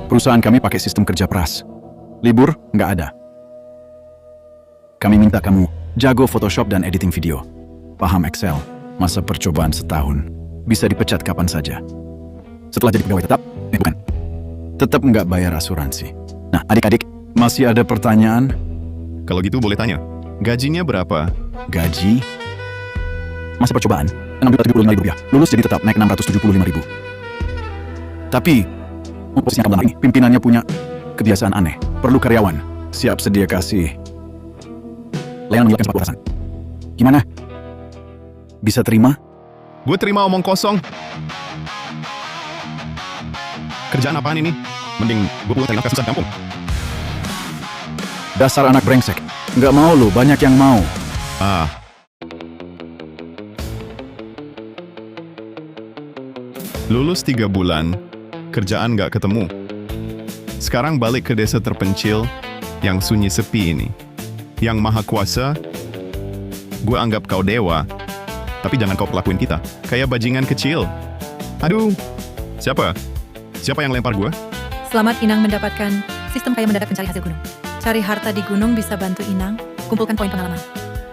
Perusahaan kami pakai sistem kerja peras. Libur nggak ada. Kami minta kamu jago Photoshop dan editing video. Paham Excel, masa percobaan setahun. Bisa dipecat kapan saja. Setelah jadi pegawai tetap, bukan. Tetap nggak bayar asuransi. Nah, adik-adik, masih ada pertanyaan? Kalau gitu boleh tanya, gajinya berapa? Gaji? Masa percobaan, Rp675.000. Lulus jadi tetap naik Rp675.000. Tapi, posisinya kamu ini, pimpinannya punya kebiasaan aneh. Perlu karyawan, siap sedia kasih layanan menjelaskan 40%. Gimana? Bisa terima? Gue terima omong kosong. Kerjaan apaan ini? Mending gue pulang cari nafkah susah di kampung. Dasar anak brengsek. Nggak mau lu, banyak yang mau. Lulus 3 bulan, kerjaan nggak ketemu. Sekarang balik ke desa terpencil yang sunyi sepi ini. Yang maha kuasa, gue anggap kau dewa, tapi jangan kau perlakuin kita kayak bajingan kecil. Aduh, siapa? Siapa yang lempar gue? Selamat Inang mendapatkan sistem kaya mendadak pencari hasil gunung. Cari harta di gunung bisa bantu Inang, kumpulkan poin pengalaman.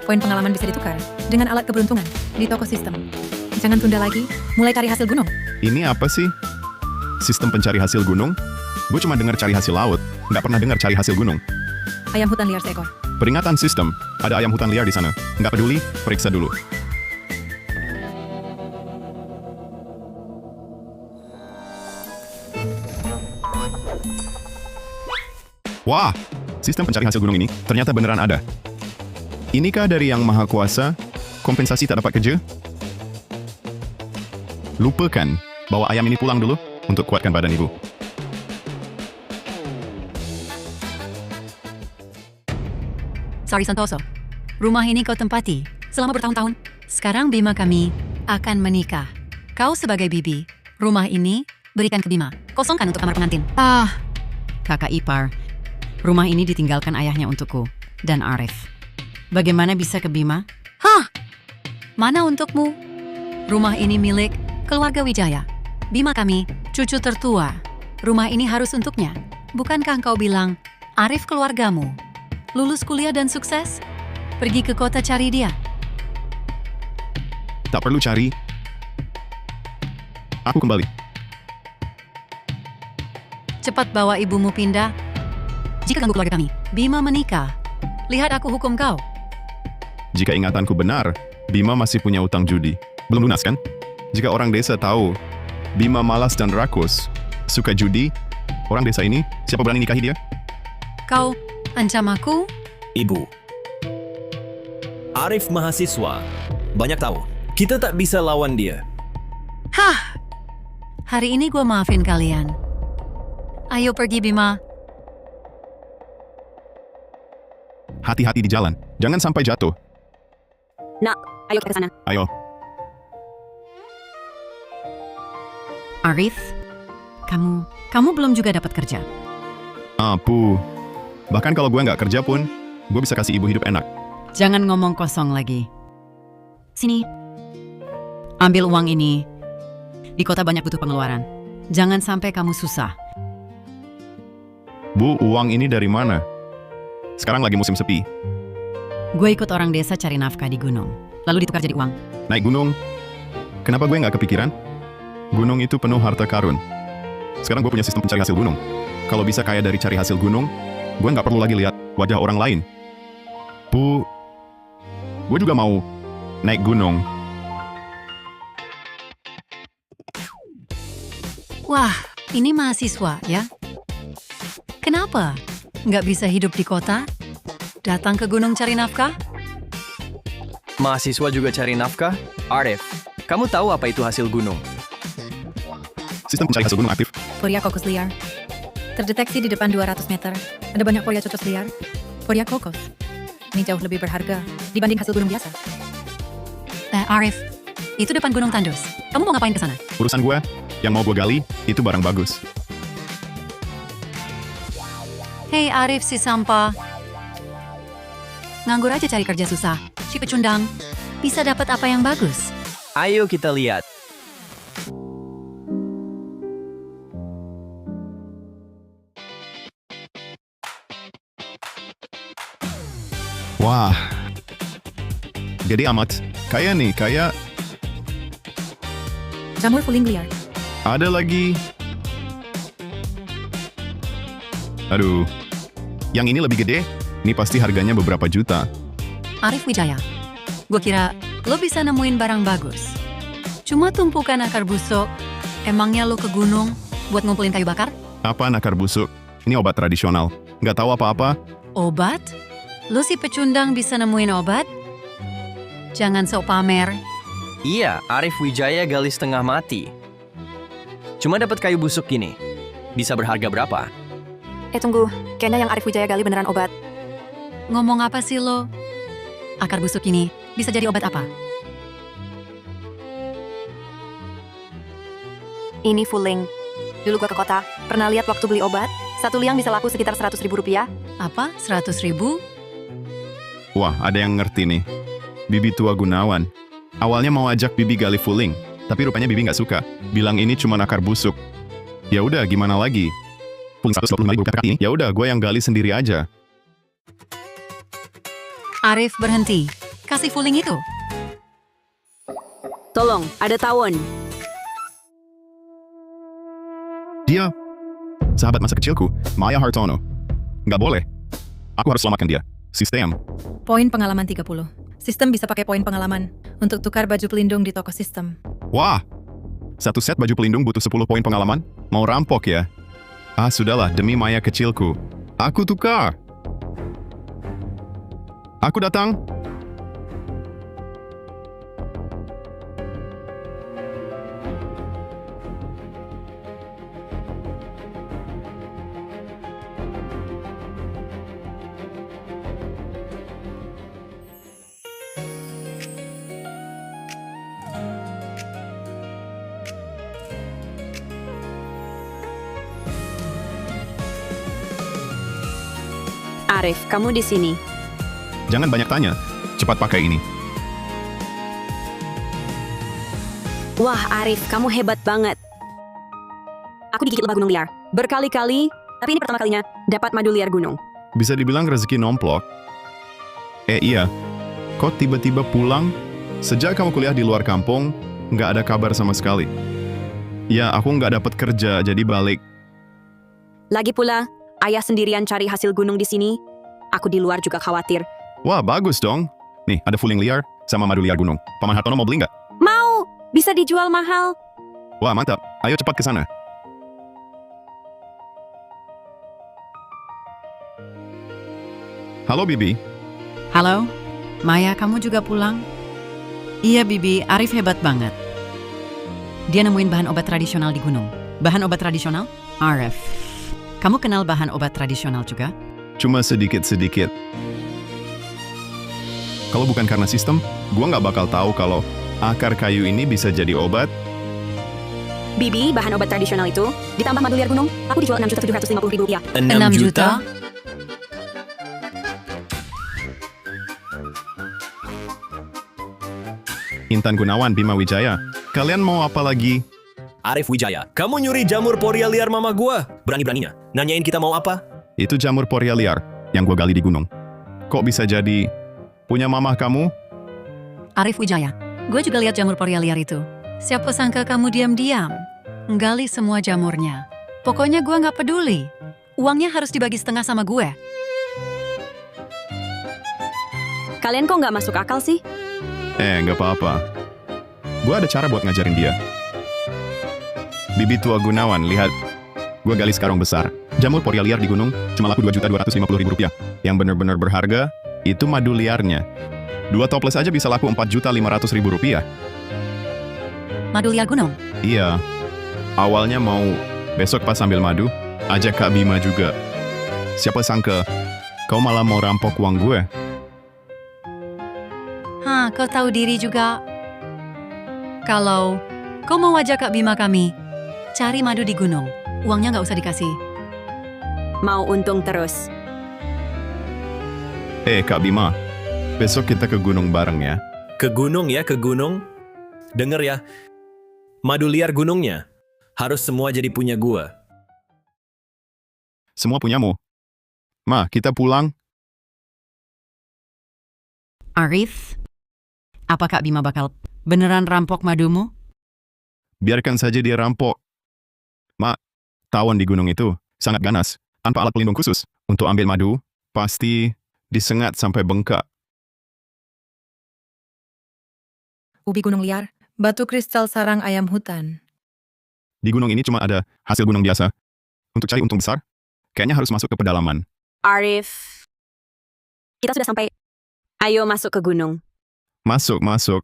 Poin pengalaman bisa ditukar dengan alat keberuntungan di toko sistem. Jangan tunda lagi, mulai cari hasil gunung. Ini apa sih? Sistem pencari hasil gunung? Gue cuma dengar cari hasil laut, nggak pernah dengar cari hasil gunung. Ayam hutan liar seekor. Peringatan sistem, ada ayam hutan liar di sana. Nggak peduli, periksa dulu. Wah, sistem pencari hasil gunung ini ternyata beneran ada. Inikah dari Yang Maha Kuasa, kompensasi tak dapat kerja? Lupakan, bawa ayam ini pulang dulu untuk kuatkan badan ibu. Sorry Santoso, rumah ini kau tempati selama bertahun-tahun. Sekarang Bima kami akan menikah. Kau sebagai bibi, rumah ini berikan ke Bima. Kosongkan untuk kamar pengantin. Kakak ipar, rumah ini ditinggalkan ayahnya untukku dan Arif. Bagaimana bisa ke Bima? Mana untukmu? Rumah ini milik keluarga Wijaya. Bima kami, cucu tertua. Rumah ini harus untuknya. Bukankah kau bilang Arif keluargamu? Lulus kuliah dan sukses? Pergi ke kota cari dia. Tak perlu cari. Aku kembali. Cepat bawa ibumu pindah. Jika ganggu keluarga kami, Bima menikah. Lihat aku hukum kau. Jika ingatanku benar, Bima masih punya utang judi. Belum lunas kan? Jika orang desa tahu Bima malas dan rakus, suka judi, orang desa ini, siapa berani nikahi dia? Kau ancam aku? Ibu. Arif mahasiswa. Banyak tahu. Kita tak bisa lawan dia. Hari ini gue maafin kalian. Ayo pergi Bima. Hati-hati di jalan, jangan sampai jatuh. Nak, ayo kita ke sana. Ayo. Arif, kamu belum juga dapat kerja. Apu. Bahkan kalau gue nggak kerja pun, gue bisa kasih ibu hidup enak. Jangan ngomong kosong lagi. Sini. Ambil uang ini. Di kota banyak butuh pengeluaran. Jangan sampai kamu susah. Bu, uang ini dari mana? Sekarang lagi musim sepi. Gue ikut orang desa cari nafkah di gunung. Lalu ditukar jadi uang. Naik gunung. Kenapa gue nggak kepikiran? Gunung itu penuh harta karun. Sekarang gue punya sistem pencari hasil gunung. Kalau bisa kaya dari cari hasil gunung, gue nggak perlu lagi lihat wajah orang lain. Bu, gue juga mau naik gunung. Wah, ini mahasiswa ya? Kenapa? Nggak bisa hidup di kota? Datang ke gunung cari nafkah? Mahasiswa juga cari nafkah? Arif, kamu tahu apa itu hasil gunung? Sistem pencari hasil gunung aktif. Poria kokos liar. Terdeteksi di depan 200 meter. Ada banyak poria cocos liar. Poria kokos. Ini jauh lebih berharga dibanding hasil gunung biasa. Arif, itu depan Gunung Tandus. Kamu mau ngapain ke sana? Urusan gue, yang mau gue gali, itu barang bagus. Hei Arif si sampah. Nganggur aja cari kerja susah. Si pecundang. Bisa dapat apa yang bagus? Ayo kita lihat. Wah. Gede amat. Kayak nih, kayak Jamur fuling liar. ada lagi. Aduh. Yang ini lebih gede. Ini pasti harganya beberapa juta. Arif Wijaya, gue kira lo bisa nemuin barang bagus. Cuma tumpukan akar busuk. Emangnya lo ke gunung buat ngumpulin kayu bakar? Apaan akar busuk? Ini obat tradisional. Nggak tahu apa-apa. Obat? Lo si pecundang bisa nemuin obat? Jangan sok pamer. Iya, Arif Wijaya gali setengah mati. Cuma dapat kayu busuk gini. Bisa berharga berapa? Tunggu. Kayaknya yang Arif Wijaya gali beneran obat. Ngomong apa sih lo? Akar busuk ini bisa jadi obat apa? Ini fuling. Dulu gua ke kota, pernah lihat waktu beli obat, satu liang bisa laku sekitar 100.000 rupiah. Apa? 100.000? Wah, ada yang ngerti nih. Bibi tua Gunawan. Awalnya mau ajak Bibi gali fuling, tapi rupanya Bibi nggak suka. Bilang ini cuma akar busuk. Ya udah, gimana lagi? Fuling 125.000 rupiah kali ini. Ya udah, gue yang gali sendiri aja. Arif berhenti. Kasih fuling itu. Tolong, ada tawon. Dia, sahabat masa kecilku, Maya Hartono. Nggak boleh. Aku harus selamatkan dia. Sistem. Poin pengalaman 30. Sistem bisa pakai poin pengalaman untuk tukar baju pelindung di toko sistem. Wah, satu set baju pelindung butuh 10 poin pengalaman? Mau rampok ya? Ah, sudahlah, demi Maya kecilku. Aku tukar. Aku datang. Arif, kamu di sini. Jangan banyak tanya. Cepat pakai ini. Wah, Arif, kamu hebat banget. Aku digigit lebah gunung liar. Berkali-kali, tapi ini pertama kalinya dapat madu liar gunung. Bisa dibilang rezeki nomplok. Iya. Kok tiba-tiba pulang? Sejak kamu kuliah di luar kampung, nggak ada kabar sama sekali. Ya, aku nggak dapat kerja, jadi balik. Lagi pula, ayah sendirian cari hasil gunung di sini. Aku di luar juga khawatir. Wah, bagus dong. Nih, ada fuling liar sama madu liar gunung. Paman Hartono mau beli nggak? Mau! Bisa dijual mahal. Wah, mantap. Ayo cepat ke sana. Halo, Bibi. Halo, Maya, kamu juga pulang? Iya, Bibi, Arif hebat banget. Dia nemuin bahan obat tradisional di gunung. Bahan obat tradisional? Arif. Kamu kenal bahan obat tradisional juga? Cuma sedikit-sedikit. Kalau bukan karena sistem, gua nggak bakal tahu kalau akar kayu ini bisa jadi obat. Bibi, bahan obat tradisional itu, ditambah madu liar gunung, aku dijual 6.750.000 rupiah. 6 juta? Intan Gunawan, Bima Wijaya. Kalian mau apa lagi? Arif Wijaya, kamu nyuri jamur poria liar mama gua. Berani-beraninya. Nanyain kita mau apa? Itu jamur poria liar yang gua gali di gunung. Kok bisa jadi punya mamah kamu? Arif Wijaya, gue juga lihat jamur poria liar itu. Siapa sangka kamu diam-diam? Nggali semua jamurnya. Pokoknya gue nggak peduli. Uangnya harus dibagi setengah sama gue. Kalian kok nggak masuk akal sih? Nggak apa-apa. Gua ada cara buat ngajarin dia. Bibi tua Gunawan, lihat. Gua gali sekarang besar. Jamur poria liar di gunung cuma laku 2.250.000 rupiah. Yang bener-bener berharga, itu madu liarnya. 2 toples aja bisa laku 4.500.000 rupiah. Madu liar gunung? Iya. Awalnya mau besok pas ambil madu, ajak Kak Bima juga. Siapa sangka, kau malah mau rampok uang gue. Hah, kau tahu diri juga. Kalau kau mau ajak Kak Bima kami, cari madu di gunung. Uangnya nggak usah dikasih. Mau untung terus. Kak Bima, besok kita ke gunung bareng ya. Ke gunung ya, ke gunung. Denger ya, madu liar gunungnya harus semua jadi punya gua. Semua punyamu. Ma, kita pulang. Arif, apa Kak Bima bakal beneran rampok madumu? Biarkan saja dia rampok. Mak, tawon di gunung itu sangat ganas. Tanpa alat pelindung khusus untuk ambil madu, pasti disengat sampai bengkak. Ubi gunung liar, batu kristal sarang ayam hutan. Di gunung ini cuma ada hasil gunung biasa. Untuk cari untung besar, kayaknya harus masuk ke pedalaman. Arif, kita sudah sampai. Ayo masuk ke gunung. Masuk, masuk.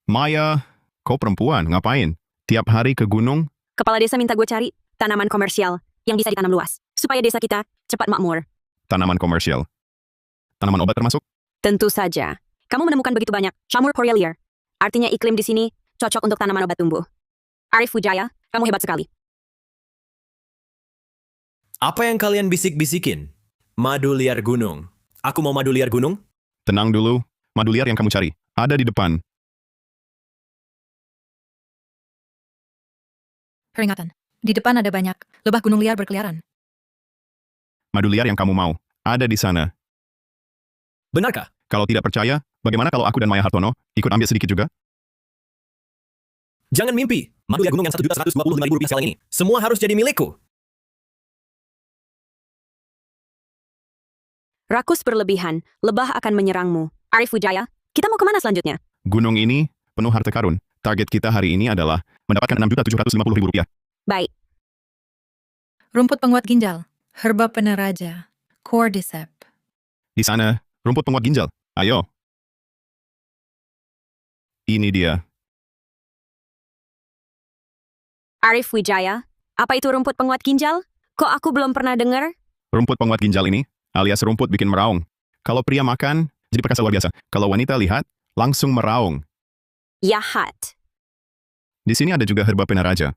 Maya, kau perempuan, ngapain? Tiap hari ke gunung? Kepala desa minta gue cari tanaman komersial yang bisa ditanam luas, supaya desa kita cepat makmur. Tanaman komersial. Tanaman obat termasuk? Tentu saja. Kamu menemukan begitu banyak jamur Korea liar. Artinya iklim di sini cocok untuk tanaman obat tumbuh. Arif Wijaya, kamu hebat sekali. Apa yang kalian bisik-bisikin? Madu liar gunung. Aku mau madu liar gunung? Tenang dulu, madu liar yang kamu cari ada di depan. Peringatan, di depan ada banyak lebah gunung liar berkeliaran. Madu liar yang kamu mau ada di sana. Benarkah? Kalau tidak percaya, bagaimana kalau aku dan Maya Hartono ikut ambil sedikit juga? Jangan mimpi. Madu liar gunung yang Rp1.125.000 sekarang ini. Semua harus jadi milikku. Rakus berlebihan, lebah akan menyerangmu. Arif Wijaya, kita mau kemana selanjutnya? Gunung ini penuh harta karun. Target kita hari ini adalah mendapatkan Rp6.750.000. Baik, Rumput penguat ginjal, herba peneraja, cordyceps. Di sana, rumput penguat ginjal. Ayo. Ini dia. Arif Wijaya, apa itu rumput penguat ginjal? Kok aku belum pernah dengar? Rumput penguat ginjal ini, alias rumput bikin meraung. Kalau pria makan, jadi perkasa luar biasa. Kalau wanita lihat, langsung meraung. Yahat. Di sini ada juga herba penaraja.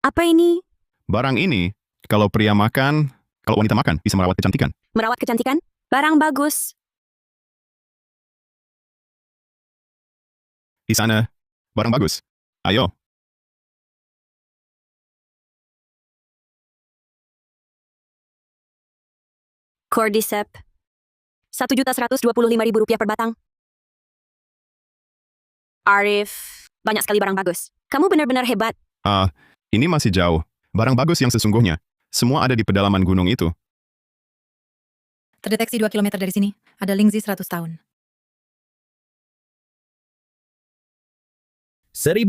Apa ini? Barang ini, kalau pria makan, kalau wanita makan, bisa merawat kecantikan. Merawat kecantikan? Barang bagus. Di sana, barang bagus. Ayo. Cordyceps. Rp1.125.000 per batang. Arif, banyak sekali barang bagus. Kamu benar-benar hebat. Ini masih jauh. Barang bagus yang sesungguhnya. Semua ada di pedalaman gunung itu. Terdeteksi 2 km dari sini, ada Lingzi 100 tahun. 1.000,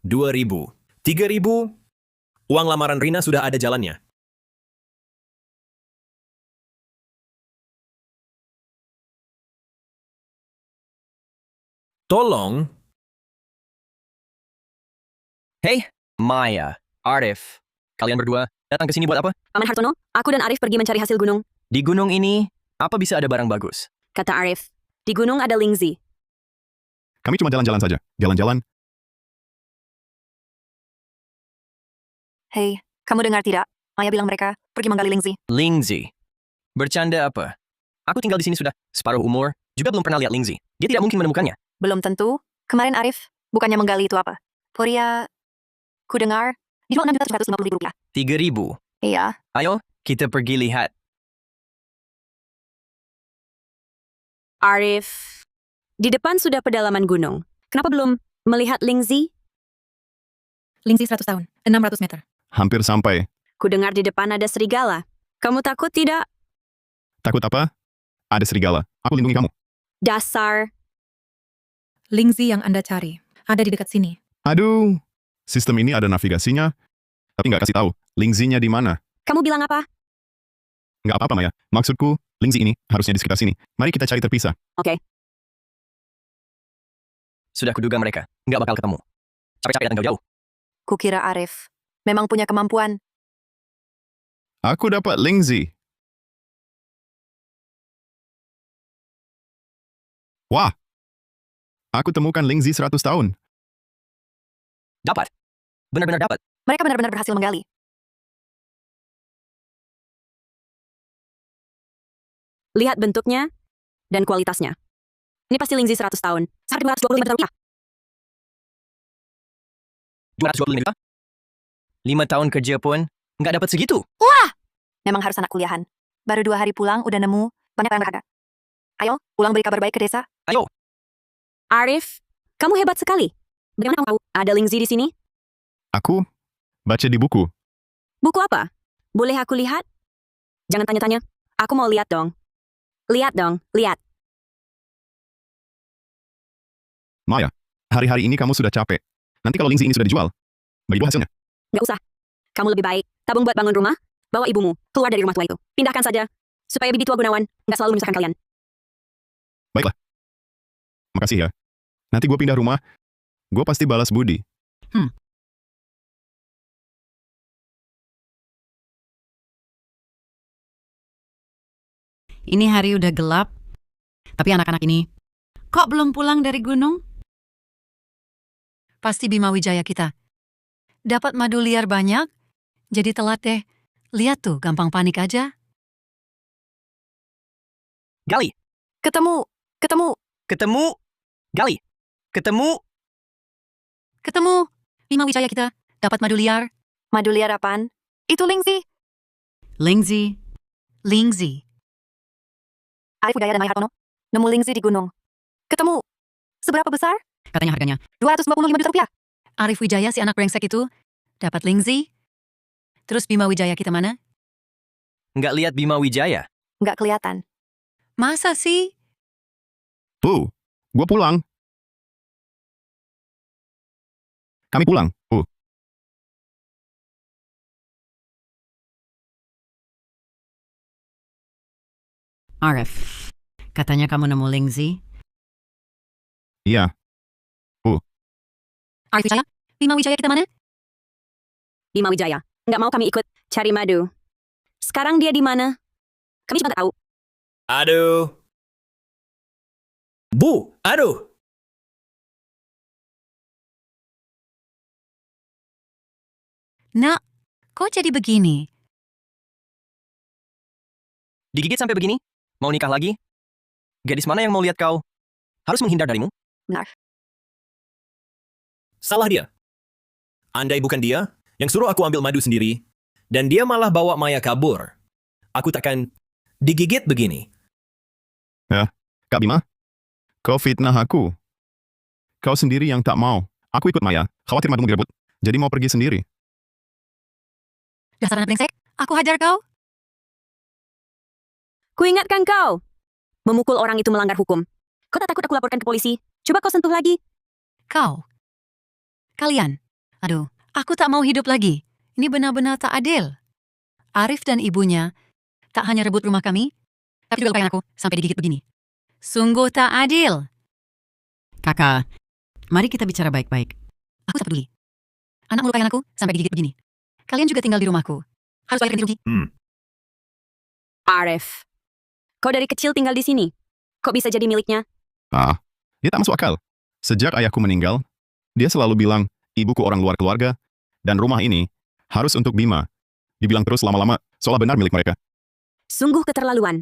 2.000, 3.000. Uang lamaran Rina sudah ada jalannya. Tolong. Hey, Maya, Arif. Kalian berdua datang ke sini buat apa? Paman Hartono, aku dan Arif pergi mencari hasil gunung. Di gunung ini, apa bisa ada barang bagus? Kata Arif, di gunung ada Lingzi. Kami cuma jalan-jalan saja. Jalan-jalan. Hei, kamu dengar tidak? Maya bilang mereka pergi menggali Lingzi. Lingzi. Bercanda apa? Aku tinggal di sini sudah separuh umur, juga belum pernah lihat Lingzi. Dia tidak mungkin menemukannya. Belum tentu. Kemarin Arif bukannya menggali itu apa? Poria, ku dengar, dijual Rp6.150.000. 3.000. Iya, Ayo, kita pergi lihat. Arif, di depan sudah pedalaman gunung. Kenapa belum melihat Lingzi? Lingzi 100 tahun, 600 meter. Hampir sampai. Ku dengar di depan ada serigala. Kamu takut tidak? Takut apa? Ada serigala. Aku lindungi kamu. Dasar. Lingzi yang Anda cari, ada di dekat sini. Aduh. Sistem ini ada navigasinya, tapi nggak kasih tahu Lingzi-nya di mana. Kamu bilang apa? Nggak apa-apa, Maya. Maksudku, Lingzi ini harusnya di sekitar sini. Mari kita cari terpisah. Oke. Sudah kuduga mereka. Nggak bakal ketemu. Capek-capek datang jauh-jauh. kukira Arif memang punya kemampuan. Aku dapat Lingzi. Wah. Aku temukan Lingzi 100 tahun. Dapat. Benar-benar dapat. Mereka benar-benar berhasil menggali. Lihat bentuknya dan kualitasnya. Ini pasti Lingzi 100 tahun. Seharga Rp225 juta. 225 juta? 5 tahun kerja pun Nggak dapat segitu. Memang harus anak kuliahan. Baru 2 hari pulang udah nemu banyak barang berharga. Ayo, pulang beri kabar baik ke desa. Arif, kamu hebat sekali. Bagaimana kamu tahu ada Lingzi di sini? Aku baca di buku. Buku apa? Boleh aku lihat? Jangan tanya-tanya. Aku mau lihat dong. Lihat dong, lihat. Maya, hari-hari ini kamu sudah capek. Nanti kalau Lingzi ini sudah dijual, bagi ibu hasilnya. Gak usah. Kamu lebih baik tabung buat bangun rumah. Bawa ibumu keluar dari rumah tua itu. Pindahkan saja. Supaya bibi tua Gunawan nggak selalu menyusahkan kalian. Baiklah. Makasih ya. Nanti gue pindah rumah, gue pasti balas budi. Ini hari udah gelap, tapi anak-anak ini kok belum pulang dari gunung? Pasti Bima Wijaya kita. Dapat madu liar banyak, jadi telat deh. Lihat tuh, gampang panik aja. Gali, Ketemu. ketemu. Gali, ketemu. Ketemu, Bima Wijaya kita. Dapat madu liar. Madu liar apaan? Itu Lingzi. Lingzi, Lingzi. Arif Wijaya dan Maya Hartono. Nemu Lingzi di gunung. Ketemu. Seberapa besar? katanya harganya. 225 juta rupiah. Arif Wijaya si anak brengsek itu dapat Lingzi. Terus Bima Wijaya kita mana? Nggak lihat Bima Wijaya. Nggak kelihatan. Masa sih? Tuh, gue pulang. Kami pulang. Arif, katanya kamu nemu Lingzi. Iya, Arif Wijaya? Bima Wijaya kita mana? Bima Wijaya. Nggak mau kami ikut cari madu. Sekarang dia di mana? Kami juga nggak tahu. Aduh. Bu, aduh. Nak, kok jadi begini? Digigit sampai begini? Mau nikah lagi? Gadis mana yang mau lihat kau? Harus menghindar darimu? Benar. Salah dia. Andai bukan dia yang suruh aku ambil madu sendiri, dan dia malah bawa Maya kabur, aku takkan digigit begini. Kak Bima, kau fitnah aku. Kau sendiri yang tak mau. Aku ikut Maya, khawatir madumu direbut, jadi mau pergi sendiri. Dasar anak brengsek, aku hajar kau. Kuingatkan kau. Memukul orang itu melanggar hukum. Kau tak takut aku laporkan ke polisi? Coba kau sentuh lagi. Kau. Kalian. Aduh, aku tak mau hidup lagi. Ini benar-benar tak adil. Arif dan ibunya tak hanya rebut rumah kami, tapi juga lupakan aku sampai digigit begini. Sungguh tak adil. Kakak, mari kita bicara baik-baik. Aku tak peduli. Anak melupakan aku sampai digigit begini. Kalian juga tinggal di rumahku. Harus bayar ganti rugi. Arif. Kau dari kecil tinggal di sini. Kok bisa jadi miliknya? Dia tak masuk akal. Sejak ayahku meninggal, dia selalu bilang, ibuku orang luar keluarga, dan rumah ini harus untuk Bima. Dibilang terus lama-lama, seolah benar milik mereka. Sungguh keterlaluan.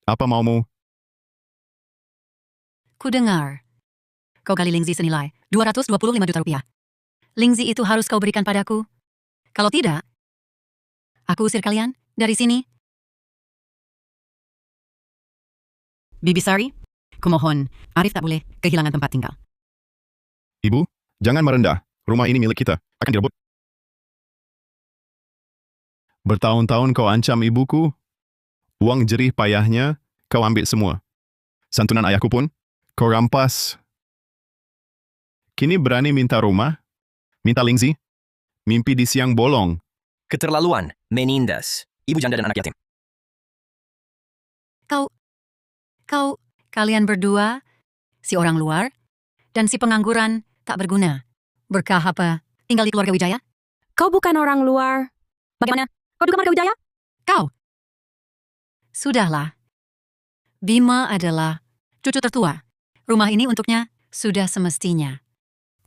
Apa maumu? Ku dengar. Kau gali Lingzi senilai 225 juta rupiah. Lingzi itu harus kau berikan padaku. Kalau tidak, aku usir kalian dari sini. Bibi Sari, kumohon, Arif tak boleh kehilangan tempat tinggal. Ibu, jangan merendah. Rumah ini milik kita. Akan direbut. Bertahun-tahun kau ancam ibuku. Uang jerih payahnya, kau ambil semua. Santunan ayahku pun, kau rampas. Kini berani minta rumah? Minta Lingzi? Mimpi di siang bolong. Keterlaluan, menindas. Ibu janda dan anak yatim. Kalian berdua, si orang luar, dan si pengangguran tak berguna. Berkah apa? Tinggal di keluarga Wijaya? Kau bukan orang luar. Bagaimana? Kau juga marga Wijaya? Kau. Sudahlah. Bima adalah cucu tertua. Rumah ini untuknya sudah semestinya.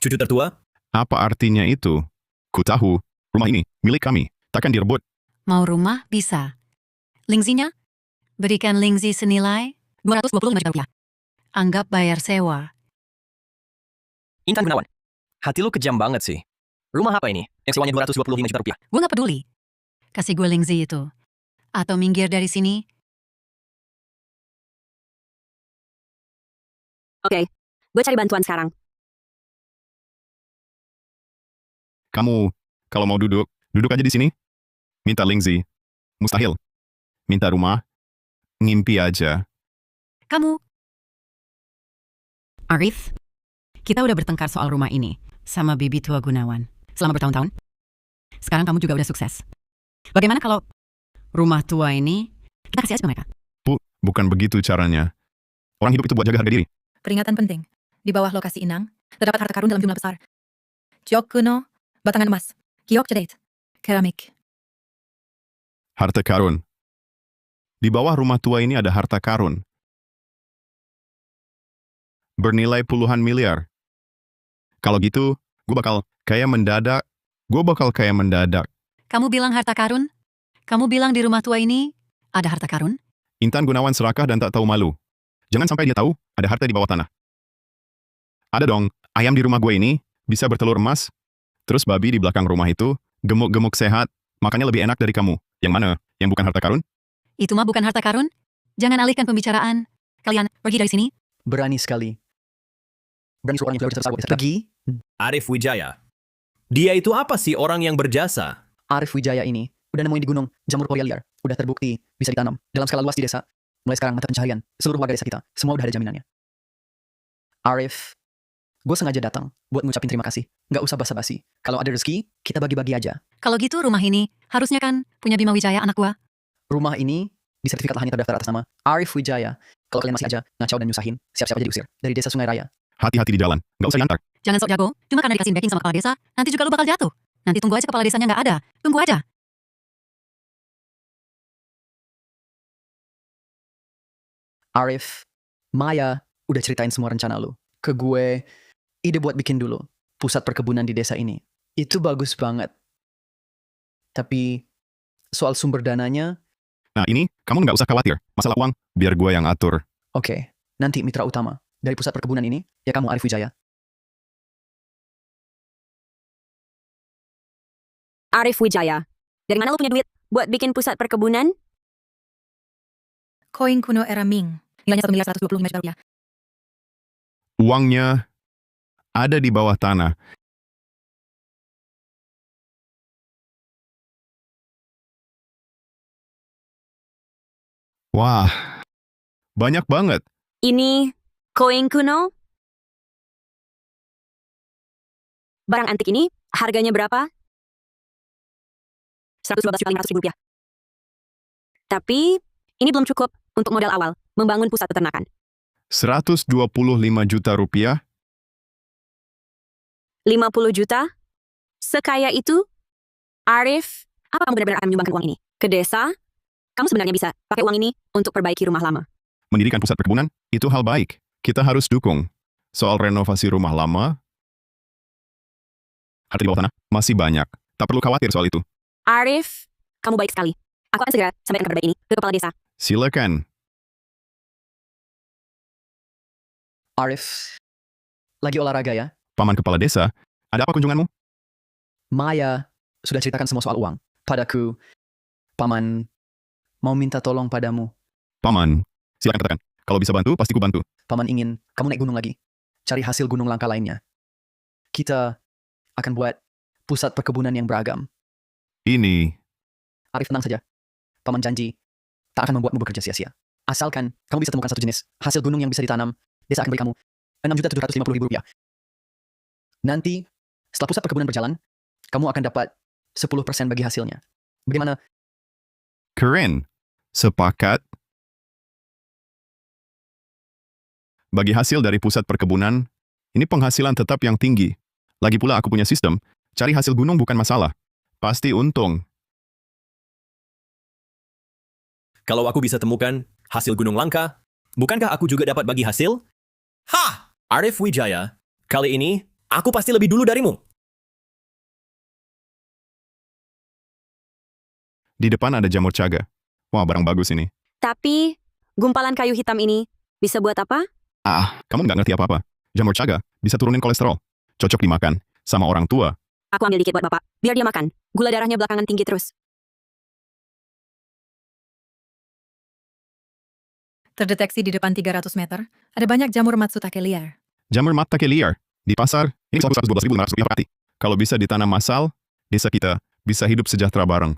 Cucu tertua? Apa artinya itu? Ku tahu, rumah ini milik kami. Takkan direbut. Mau rumah bisa. Lingzinya? Berikan Lingzi senilai 225 juta rupiah. Anggap bayar sewa. Intan Gunawan. Hati lu kejam banget sih. Rumah apa ini? Yang sewanya 225 juta rupiah. Gue nggak peduli. Kasih gue Lingzi itu. Atau minggir dari sini. Oke, gue cari bantuan sekarang. Kamu, kalau mau duduk aja di sini. Minta Lingzi. Mustahil. Minta rumah. Ngimpi aja. Kamu, Arif, kita udah bertengkar soal rumah ini sama Bibi Tua Gunawan selama bertahun-tahun. Sekarang kamu juga udah sukses. Bagaimana kalau rumah tua ini kita kasih aja ke mereka? Bu, bukan begitu caranya. Orang hidup itu buat jaga harga diri. Peringatan penting. Di bawah lokasi Inang, terdapat harta karun dalam jumlah besar. Giok kuno, batangan emas, giok jadeit, keramik. Harta karun. Di bawah rumah tua ini ada harta karun. Bernilai puluhan miliar. Kalau gitu, gue bakal kaya mendadak. kamu bilang harta karun? Kamu bilang di rumah tua ini ada harta karun? Intan Gunawan serakah dan tak tahu malu. Jangan sampai dia tahu ada harta di bawah tanah. Ada dong, ayam di rumah gue ini bisa bertelur emas. Terus babi di belakang rumah itu gemuk-gemuk sehat, makannya lebih enak dari kamu. Yang mana? Yang bukan harta karun? Itu mah bukan harta karun. Jangan alihkan pembicaraan. Kalian pergi dari sini. Berani sekali. Berani suruh orang yang berjasa. Pergi. Arif Wijaya. Dia itu apa sih orang yang berjasa? Arif Wijaya ini udah nemuin di gunung jamur Poria liar. Udah terbukti bisa ditanam dalam skala luas di desa. Mulai sekarang mata pencaharian seluruh warga desa kita. Semua udah ada jaminannya. Arif, gue sengaja datang buat ngucapin terima kasih. Nggak usah basa-basi. Kalau ada rezeki, kita bagi-bagi aja. Kalau gitu rumah ini harusnya kan punya Bima Wijaya anak gua. Rumah ini di sertifikat lahannya terdaftar atas nama Arif Wijaya. Kalau kalian masih aja ngacau dan nyusahin, siap-siap aja diusir dari desa Sungai Raya. Hati-hati di jalan. Nggak usah diantar. Jangan sok jago, cuma karena dikasih backing sama kepala desa, nanti juga lu bakal jatuh. Nanti tunggu aja kepala desanya nggak ada. Tunggu aja. Arif, Maya udah ceritain semua rencana lu ke gue. Ide buat bikin dulu pusat perkebunan di desa ini. Itu bagus banget. Tapi soal sumber dananya, Nah ini, kamu nggak usah khawatir. Masalah uang, biar gue yang atur. oke, nanti mitra utama dari pusat perkebunan ini, ya kamu Arif Wijaya. Arif Wijaya, dari mana lu punya duit buat bikin pusat perkebunan? Koin kuno era Ming, nilainya 1.125 juta rupiah. Uangnya ada di bawah tanah. Wah, banyak banget. Ini koin kuno? Barang antik ini harganya berapa? 112.500.000 rupiah. Tapi ini belum cukup untuk modal awal membangun pusat peternakan. 125 juta rupiah. 50 juta? Sekaya itu? Arif, apa kamu benar-benar akan menyumbangkan uang ini ke desa? Kamu sebenarnya bisa pakai uang ini untuk perbaiki rumah lama. Mendirikan pusat perkebunan, itu hal baik. Kita harus dukung. Soal renovasi rumah lama, harta di bawah tanah masih banyak. Tak perlu khawatir soal itu. Arif, kamu baik sekali. Aku akan segera sampaikan kabar baik ini ke kepala desa. Silakan. Arif, lagi olahraga ya? Paman Kepala Desa, ada apa kunjunganmu? Maya sudah ceritakan semua soal uang padaku. Paman mau minta tolong padamu. Paman, silakan katakan. Kalau bisa bantu, pasti ku bantu. Paman ingin kamu naik gunung lagi. Cari hasil gunung langka lainnya. Kita akan buat pusat perkebunan yang beragam. Ini, Arif, tenang saja. Paman janji tak akan membuatmu bekerja sia-sia. Asalkan kamu bisa temukan satu jenis hasil gunung yang bisa ditanam, desa akan beri kamu 6.750.000 rupiah. Nanti, setelah pusat perkebunan berjalan, kamu akan dapat 10% bagi hasilnya. Bagaimana? keren. Sepakat. Bagi hasil dari pusat perkebunan, ini penghasilan tetap yang tinggi. Lagi pula aku punya sistem, cari hasil gunung bukan masalah. Pasti untung. Kalau aku bisa temukan hasil gunung langka, bukankah aku juga dapat bagi hasil? Hah! Arif Wijaya, kali ini aku pasti lebih dulu darimu. Di depan ada jamur caga. Wah, barang bagus ini. Tapi, gumpalan kayu hitam ini bisa buat apa? Kamu nggak ngerti apa-apa. Jamur caga bisa turunin kolesterol. Cocok dimakan sama orang tua Aku ambil dikit buat bapak. Biar dia makan. Gula darahnya belakangan tinggi terus. Terdeteksi di depan 300 meter, ada banyak jamur matsutake liar. Jamur matsutake liar di pasar, ini bisa Rp112.500 per hati. Kalau bisa ditanam massal, desa kita bisa hidup sejahtera bareng.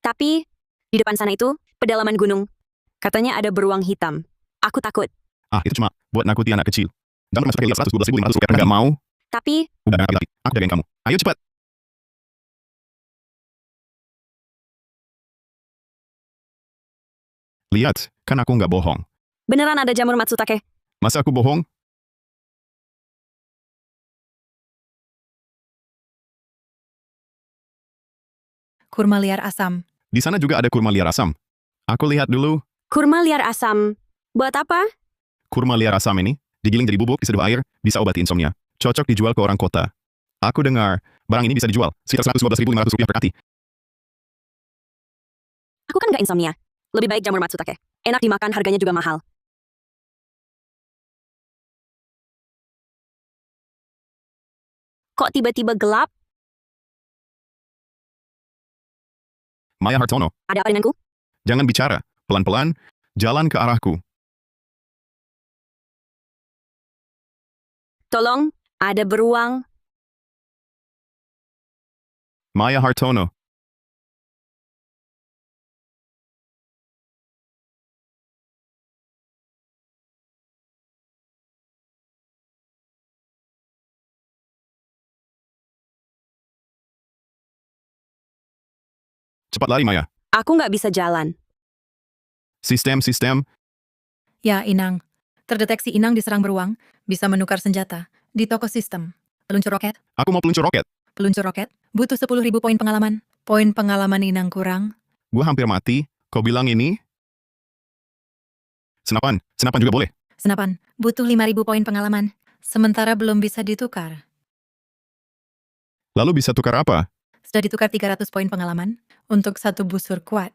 Tapi, di depan sana itu, pedalaman gunung. Katanya ada beruang hitam. Aku takut. Ah, itu cuma buat nakuti anak kecil. Jamur matsutake liar Rp112.500 per hati. Nggak mau, Tapi, udah nggak lagi. Aku jagain kamu. Ayo cepat. Lihat, kan aku nggak bohong. beneran ada jamur matsutake. Masa aku bohong? Kurma liar asam. Di sana juga ada kurma liar asam. Aku lihat dulu, Kurma liar asam. Buat apa? kurma liar asam ini digiling jadi bubuk, diseduh air, bisa obati insomnia. Cocok dijual ke orang kota. Aku dengar, barang ini bisa dijual sekitar Rp112.500 per hati. Aku kan nggak insomnia. Lebih baik jamur matsutake. Enak dimakan, harganya juga mahal. Kok tiba-tiba gelap? Maya Hartono, Ada apa denganku? jangan bicara. Pelan-pelan, jalan ke arahku. Tolong, ada beruang. Maya Hartono. Cepat lari, Maya. Aku nggak bisa jalan. Sistem. Ya, Inang. Terdeteksi Inang diserang beruang, bisa menukar senjata. Di toko sistem. Peluncur roket. Aku mau peluncur roket. Peluncur roket. Butuh 10.000 poin pengalaman. Poin pengalaman Inang kurang. Gua hampir mati. Kau bilang ini? Senapan juga boleh. Senapan. Butuh 5.000 poin pengalaman. Sementara belum bisa ditukar. Lalu bisa tukar apa? Sudah ditukar 300 poin pengalaman untuk satu busur kuat.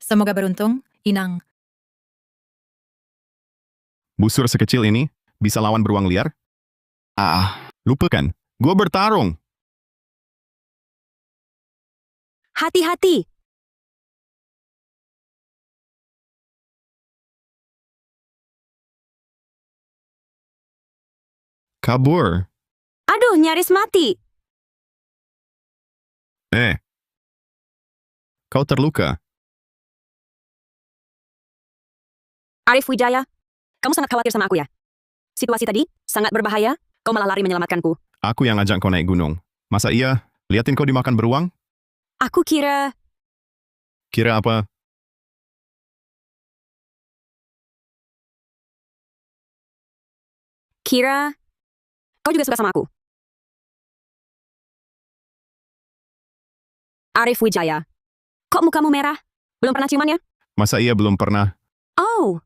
Semoga beruntung, Inang. Busur sekecil ini bisa lawan beruang liar? Ah, lupakan. Gua bertarung. Hati-hati. Kabur. Aduh, nyaris mati. Kau terluka. Arif Wijaya, kamu sangat khawatir sama aku ya? Situasi tadi sangat berbahaya, kau malah lari menyelamatkanku. Aku yang ngajak kau naik gunung. Masa iya? Liatin kau dimakan beruang? Aku kira Kira apa? kau juga suka sama aku. Arif Wijaya, kok mukamu merah? Belum pernah ciuman ya? Masa iya belum pernah? Oh,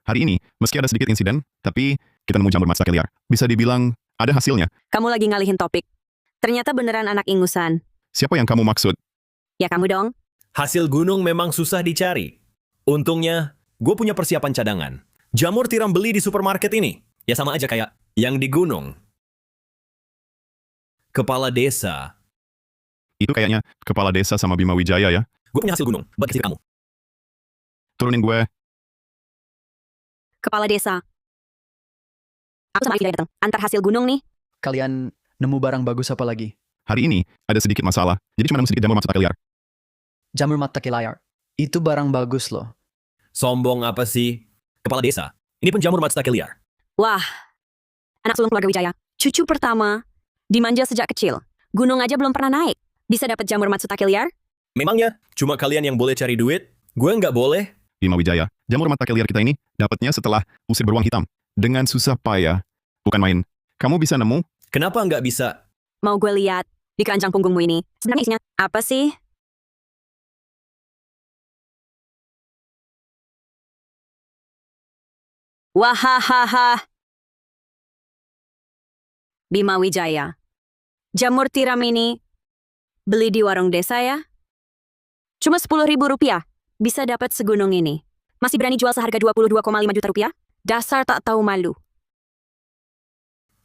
Hari ini, meski ada sedikit insiden, tapi kita nemu jamur matsutake liar. Bisa dibilang ada hasilnya. kamu lagi ngalihin topik. Ternyata beneran anak ingusan. Siapa yang kamu maksud? Ya kamu dong. Hasil gunung memang susah dicari. Untungnya, gue punya persiapan cadangan. Jamur tiram beli di supermarket ini. Ya sama aja kayak yang di gunung. Kepala desa. Itu kayaknya kepala desa sama Bima Wijaya ya. Gue punya hasil gunung, bagi kamu. Turunin gue. Kepala desa. Aku sama Arif Wijaya datang. Antar hasil gunung nih. Kalian nemu barang bagus apa lagi? Hari ini, ada sedikit masalah. Jadi cuma nemu sedikit jamur matsutake liar. Jamur matsutake liar. Itu barang bagus loh. Sombong apa sih? Kepala desa. Ini pun jamur matsutake liar. Wah, anak sulung keluarga Wijaya. Cucu pertama. Dimanja sejak kecil. Gunung aja belum pernah naik. Bisa dapat jamur matsutake liar? Memangnya, cuma kalian yang boleh cari duit? Gue nggak boleh? Bima Wijaya, jamur matsutake liar kita ini dapatnya setelah usir beruang hitam. Dengan susah payah. Bukan main. Kamu bisa nemu? Kenapa nggak bisa? Mau gue lihat di keranjang punggungmu ini. Sebenarnya isinya apa sih? Wahahaha. Bima Wijaya. Jamur tiram ini beli di warung desa ya? Cuma Rp10.000. Bisa dapat segunung ini. Masih berani jual seharga Rp22,5 juta? Dasar tak tahu malu.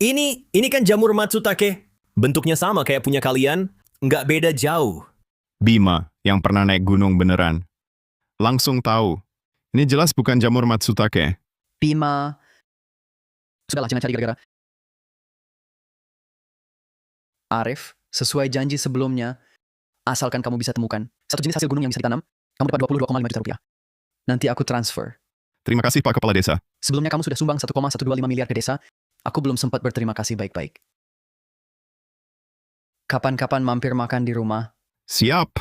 Ini kan jamur Matsutake. Bentuknya sama kayak punya kalian, nggak beda jauh. Bima, yang pernah naik gunung beneran. Langsung tahu. Ini jelas bukan jamur Matsutake. Bima. Sudahlah, jangan cari gara-gara. Arif, sesuai janji sebelumnya, asalkan kamu bisa temukan satu jenis hasil gunung yang bisa ditanam, kamu dapat 22,5 juta rupiah. Nanti aku transfer. Terima kasih Pak Kepala Desa. Sebelumnya kamu sudah sumbang 1,125 miliar ke desa. Aku belum sempat berterima kasih baik-baik. Kapan-kapan mampir makan di rumah. Siap.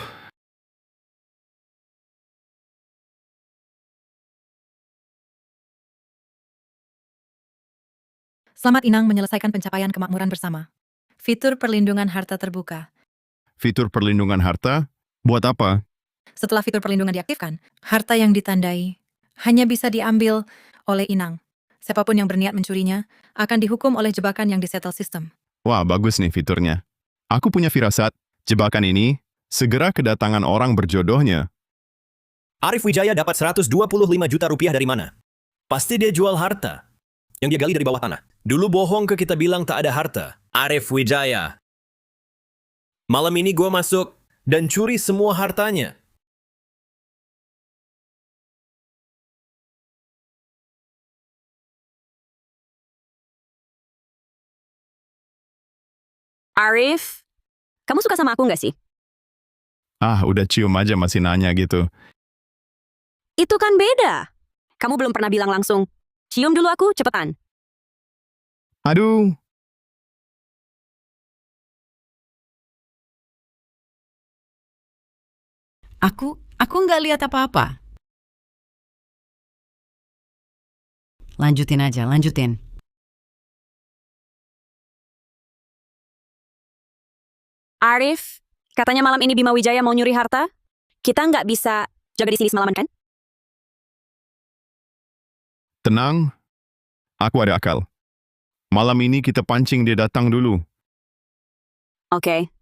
Selamat Inang menyelesaikan pencapaian kemakmuran bersama. Fitur perlindungan harta terbuka. Fitur perlindungan harta? Buat apa? Setelah fitur perlindungan diaktifkan, harta yang ditandai hanya bisa diambil oleh Inang. Siapapun yang berniat mencurinya akan dihukum oleh jebakan yang disetel sistem. Wah, bagus nih fiturnya. Aku punya firasat, jebakan ini segera kedatangan orang berjodohnya. Arif Wijaya dapat 125 juta rupiah dari mana? Pasti dia jual harta yang dia gali dari bawah tanah. Dulu bohong ke kita bilang tak ada harta. Arif Wijaya. Malam ini gue masuk dan curi semua hartanya. Arif, kamu suka sama aku nggak sih? Ah, udah cium aja masih nanya gitu. Itu kan beda. Kamu belum pernah bilang langsung, cium dulu aku, cepetan. Aduh, Aku nggak lihat apa-apa. Lanjutin aja, lanjutin. Arif, katanya malam ini Bima Wijaya mau nyuri harta. Kita nggak bisa jaga di sini semalaman kan? tenang. Aku ada akal. Malam ini kita pancing dia datang dulu. Oke.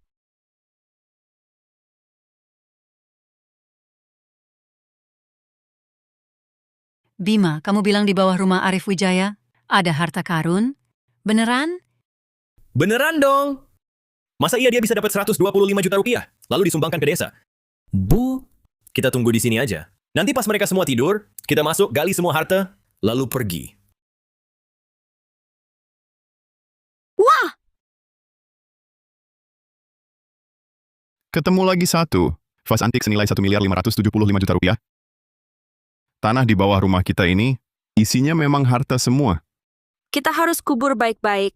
Bima, kamu bilang di bawah rumah Arif Wijaya ada harta karun? Beneran? Beneran dong. Masa iya dia bisa dapat 125 juta rupiah, lalu disumbangkan ke desa? Bu, kita tunggu di sini aja. Nanti pas mereka semua tidur, kita masuk, gali semua harta, lalu pergi. Wah, Ketemu lagi satu. Vas antik senilai 1.575 juta rupiah. Tanah di bawah rumah kita ini, isinya memang harta semua. kita harus kubur baik-baik.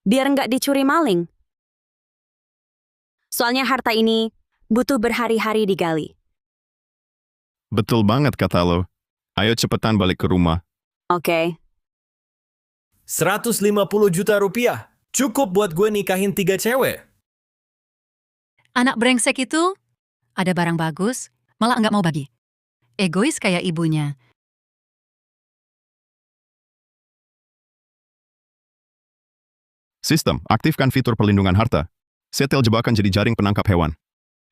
Biar nggak dicuri maling. Soalnya harta ini butuh berhari-hari digali. Betul banget kata lo. Ayo cepetan balik ke rumah. Oke. 150 juta rupiah. Cukup buat gue nikahin 3 cewek. Anak brengsek itu ada barang bagus, malah nggak mau bagi. Egois kayak ibunya. Sistem, aktifkan fitur perlindungan harta. Setel jebakan jadi jaring penangkap hewan.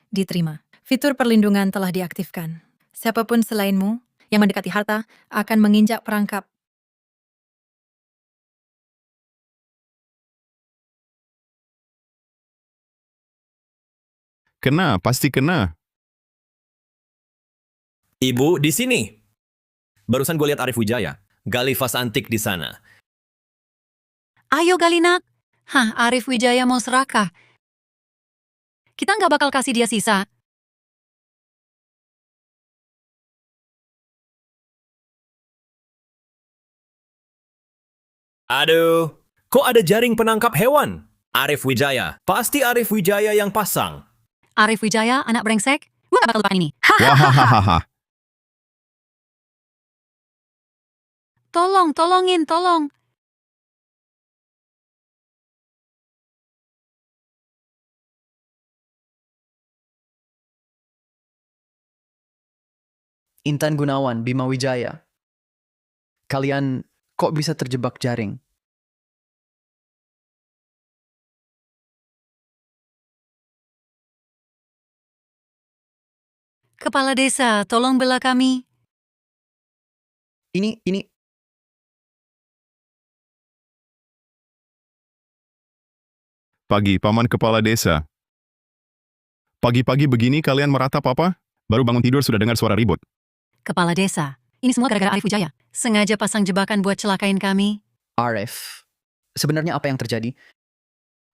Diterima. Fitur perlindungan telah diaktifkan. Siapapun selainmu yang mendekati harta akan menginjak perangkap. Kena, pasti kena. Ibu, di sini. Barusan gue lihat Arif Wijaya. Gali vas antik di sana. Ayo Galinak. Hah, Arif Wijaya mau serakah. Kita nggak bakal kasih dia sisa. Aduh, kok ada jaring penangkap hewan? Arif Wijaya. Pasti Arif Wijaya yang pasang. Arif Wijaya, anak brengsek. Gue gak bakal lupain ini. Wahahaha. Tolong. Intan Gunawan, Bima Wijaya. Kalian kok bisa terjebak jaring? Kepala desa, tolong bela kami. Ini Pagi, Paman Kepala Desa. Pagi-pagi begini kalian meratap apa? Baru bangun tidur sudah dengar suara ribut. Kepala desa, ini semua gara-gara Arif Wijaya. Sengaja pasang jebakan buat celakain kami. Arif, sebenarnya apa yang terjadi?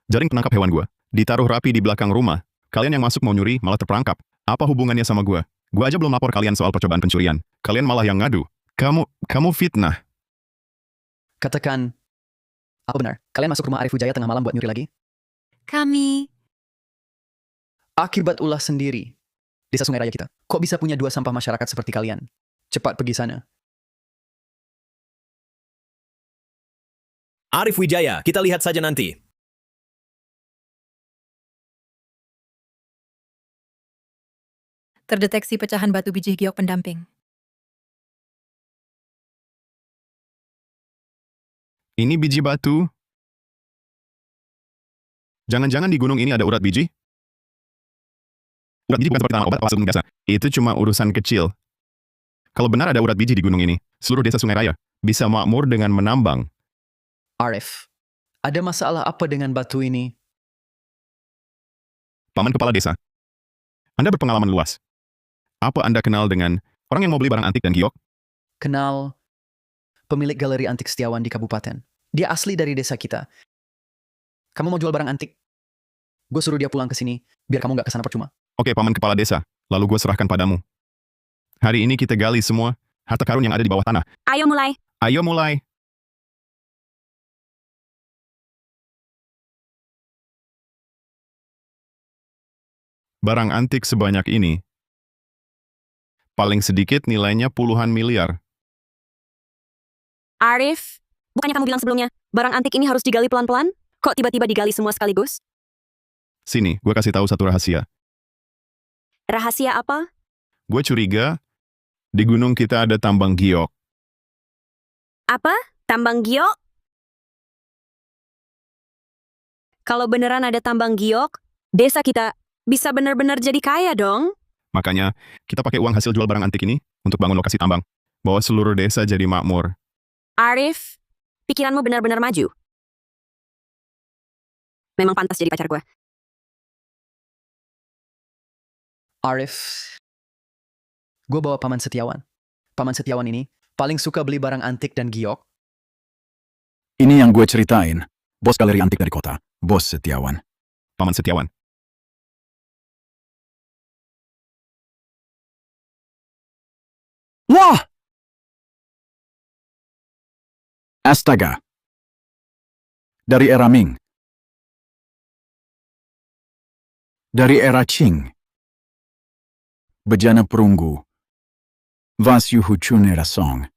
Jaring penangkap hewan gua ditaruh rapi di belakang rumah. Kalian yang masuk mau nyuri malah terperangkap. Apa hubungannya sama gua? Gua aja belum lapor kalian soal percobaan pencurian. Kalian malah yang ngadu. Kamu fitnah. Katakan, apa benar? Kalian masuk rumah Arif Wijaya tengah malam buat nyuri lagi? Kami... Akibat ulah sendiri. Desa Sungai Raya kita. Kok bisa punya 2 sampah masyarakat seperti kalian? Cepat pergi sana. Arif Wijaya, kita lihat saja nanti. Terdeteksi pecahan batu biji giok pendamping. Ini biji batu. Jangan-jangan di gunung ini ada urat biji? Urat biji bukan seperti tanaman obat atau hasil biasa. Itu cuma urusan kecil. Kalau benar ada urat biji di gunung ini, seluruh desa Sungai Raya bisa makmur dengan menambang. Arif, ada masalah apa dengan batu ini? Paman Kepala Desa, Anda berpengalaman luas. Apa Anda kenal dengan orang yang mau beli barang antik dan giok? Kenal pemilik galeri antik Setiawan di kabupaten. Dia asli dari desa kita. Kamu mau jual barang antik? Gue suruh dia pulang ke sini, biar kamu nggak kesana percuma. Oke, Paman Kepala Desa, lalu gue serahkan padamu. Hari ini kita gali semua harta karun yang ada di bawah tanah. Ayo mulai. Ayo mulai. Barang antik sebanyak ini, paling sedikit nilainya puluhan miliar. Arif, bukannya kamu bilang sebelumnya, barang antik ini harus digali pelan-pelan? Kok tiba-tiba digali semua sekaligus? Sini, gue kasih tahu satu rahasia. Rahasia apa? Gue curiga di gunung kita ada tambang giok. Apa? Tambang giok? Kalau beneran ada tambang giok, desa kita bisa benar-benar jadi kaya dong. Makanya, kita pakai uang hasil jual barang antik ini untuk bangun lokasi tambang. Bawa seluruh desa jadi makmur. Arif, pikiranmu benar-benar maju. Memang pantas jadi pacar gue. Arif, gue bawa Paman Setiawan. Paman Setiawan ini paling suka beli barang antik dan giok. Ini yang gue ceritain. Bos galeri antik dari kota. Bos Setiawan. Paman Setiawan. Wah! Astaga. Dari era Ming. Dari era Qing. Bejana perunggu. Vasyu Huchunera Song.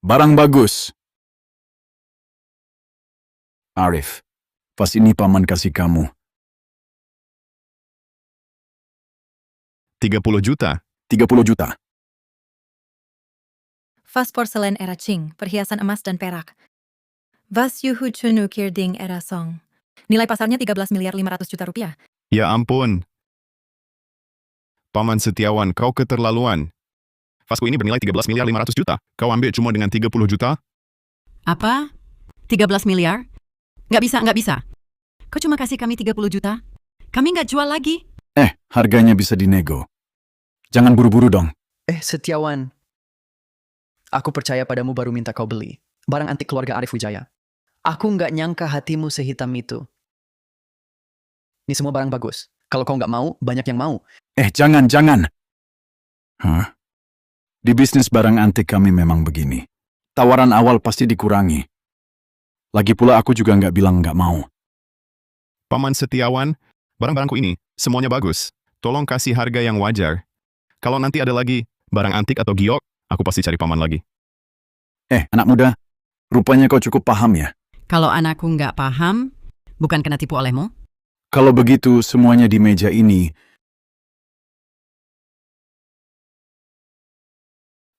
Barang bagus. Arif, pas ini paman kasih kamu 30 juta. 30 juta. Vas porselen era Qing, perhiasan emas dan perak. Vas Yuhu Chunu Kirding era Song. Nilai pasarnya 13 miliar 500 juta rupiah. Ya ampun. Paman Setiawan, kau keterlaluan. Vasku ini bernilai 13 miliar 500 juta. Kau ambil cuma dengan 30 juta? Apa? 13 miliar? Nggak bisa. Kau cuma kasih kami 30 juta? Kami nggak jual lagi. Harganya bisa dinego. Jangan buru-buru dong. Setiawan. Aku percaya padamu baru minta kau beli. Barang antik keluarga Arif Wijaya. Aku nggak nyangka hatimu sehitam itu. Ini semua barang bagus. Kalau kau nggak mau, banyak yang mau. Jangan. Hah? Di bisnis barang antik kami memang begini. Tawaran awal pasti dikurangi. Lagi pula aku juga nggak bilang nggak mau. Paman Setiawan, barang-barangku ini semuanya bagus. Tolong kasih harga yang wajar. Kalau nanti ada lagi barang antik atau giok, aku pasti cari paman lagi. Anak muda, rupanya kau cukup paham ya. Kalau anakku nggak paham, bukan kena tipu olehmu? Kalau begitu semuanya di meja ini,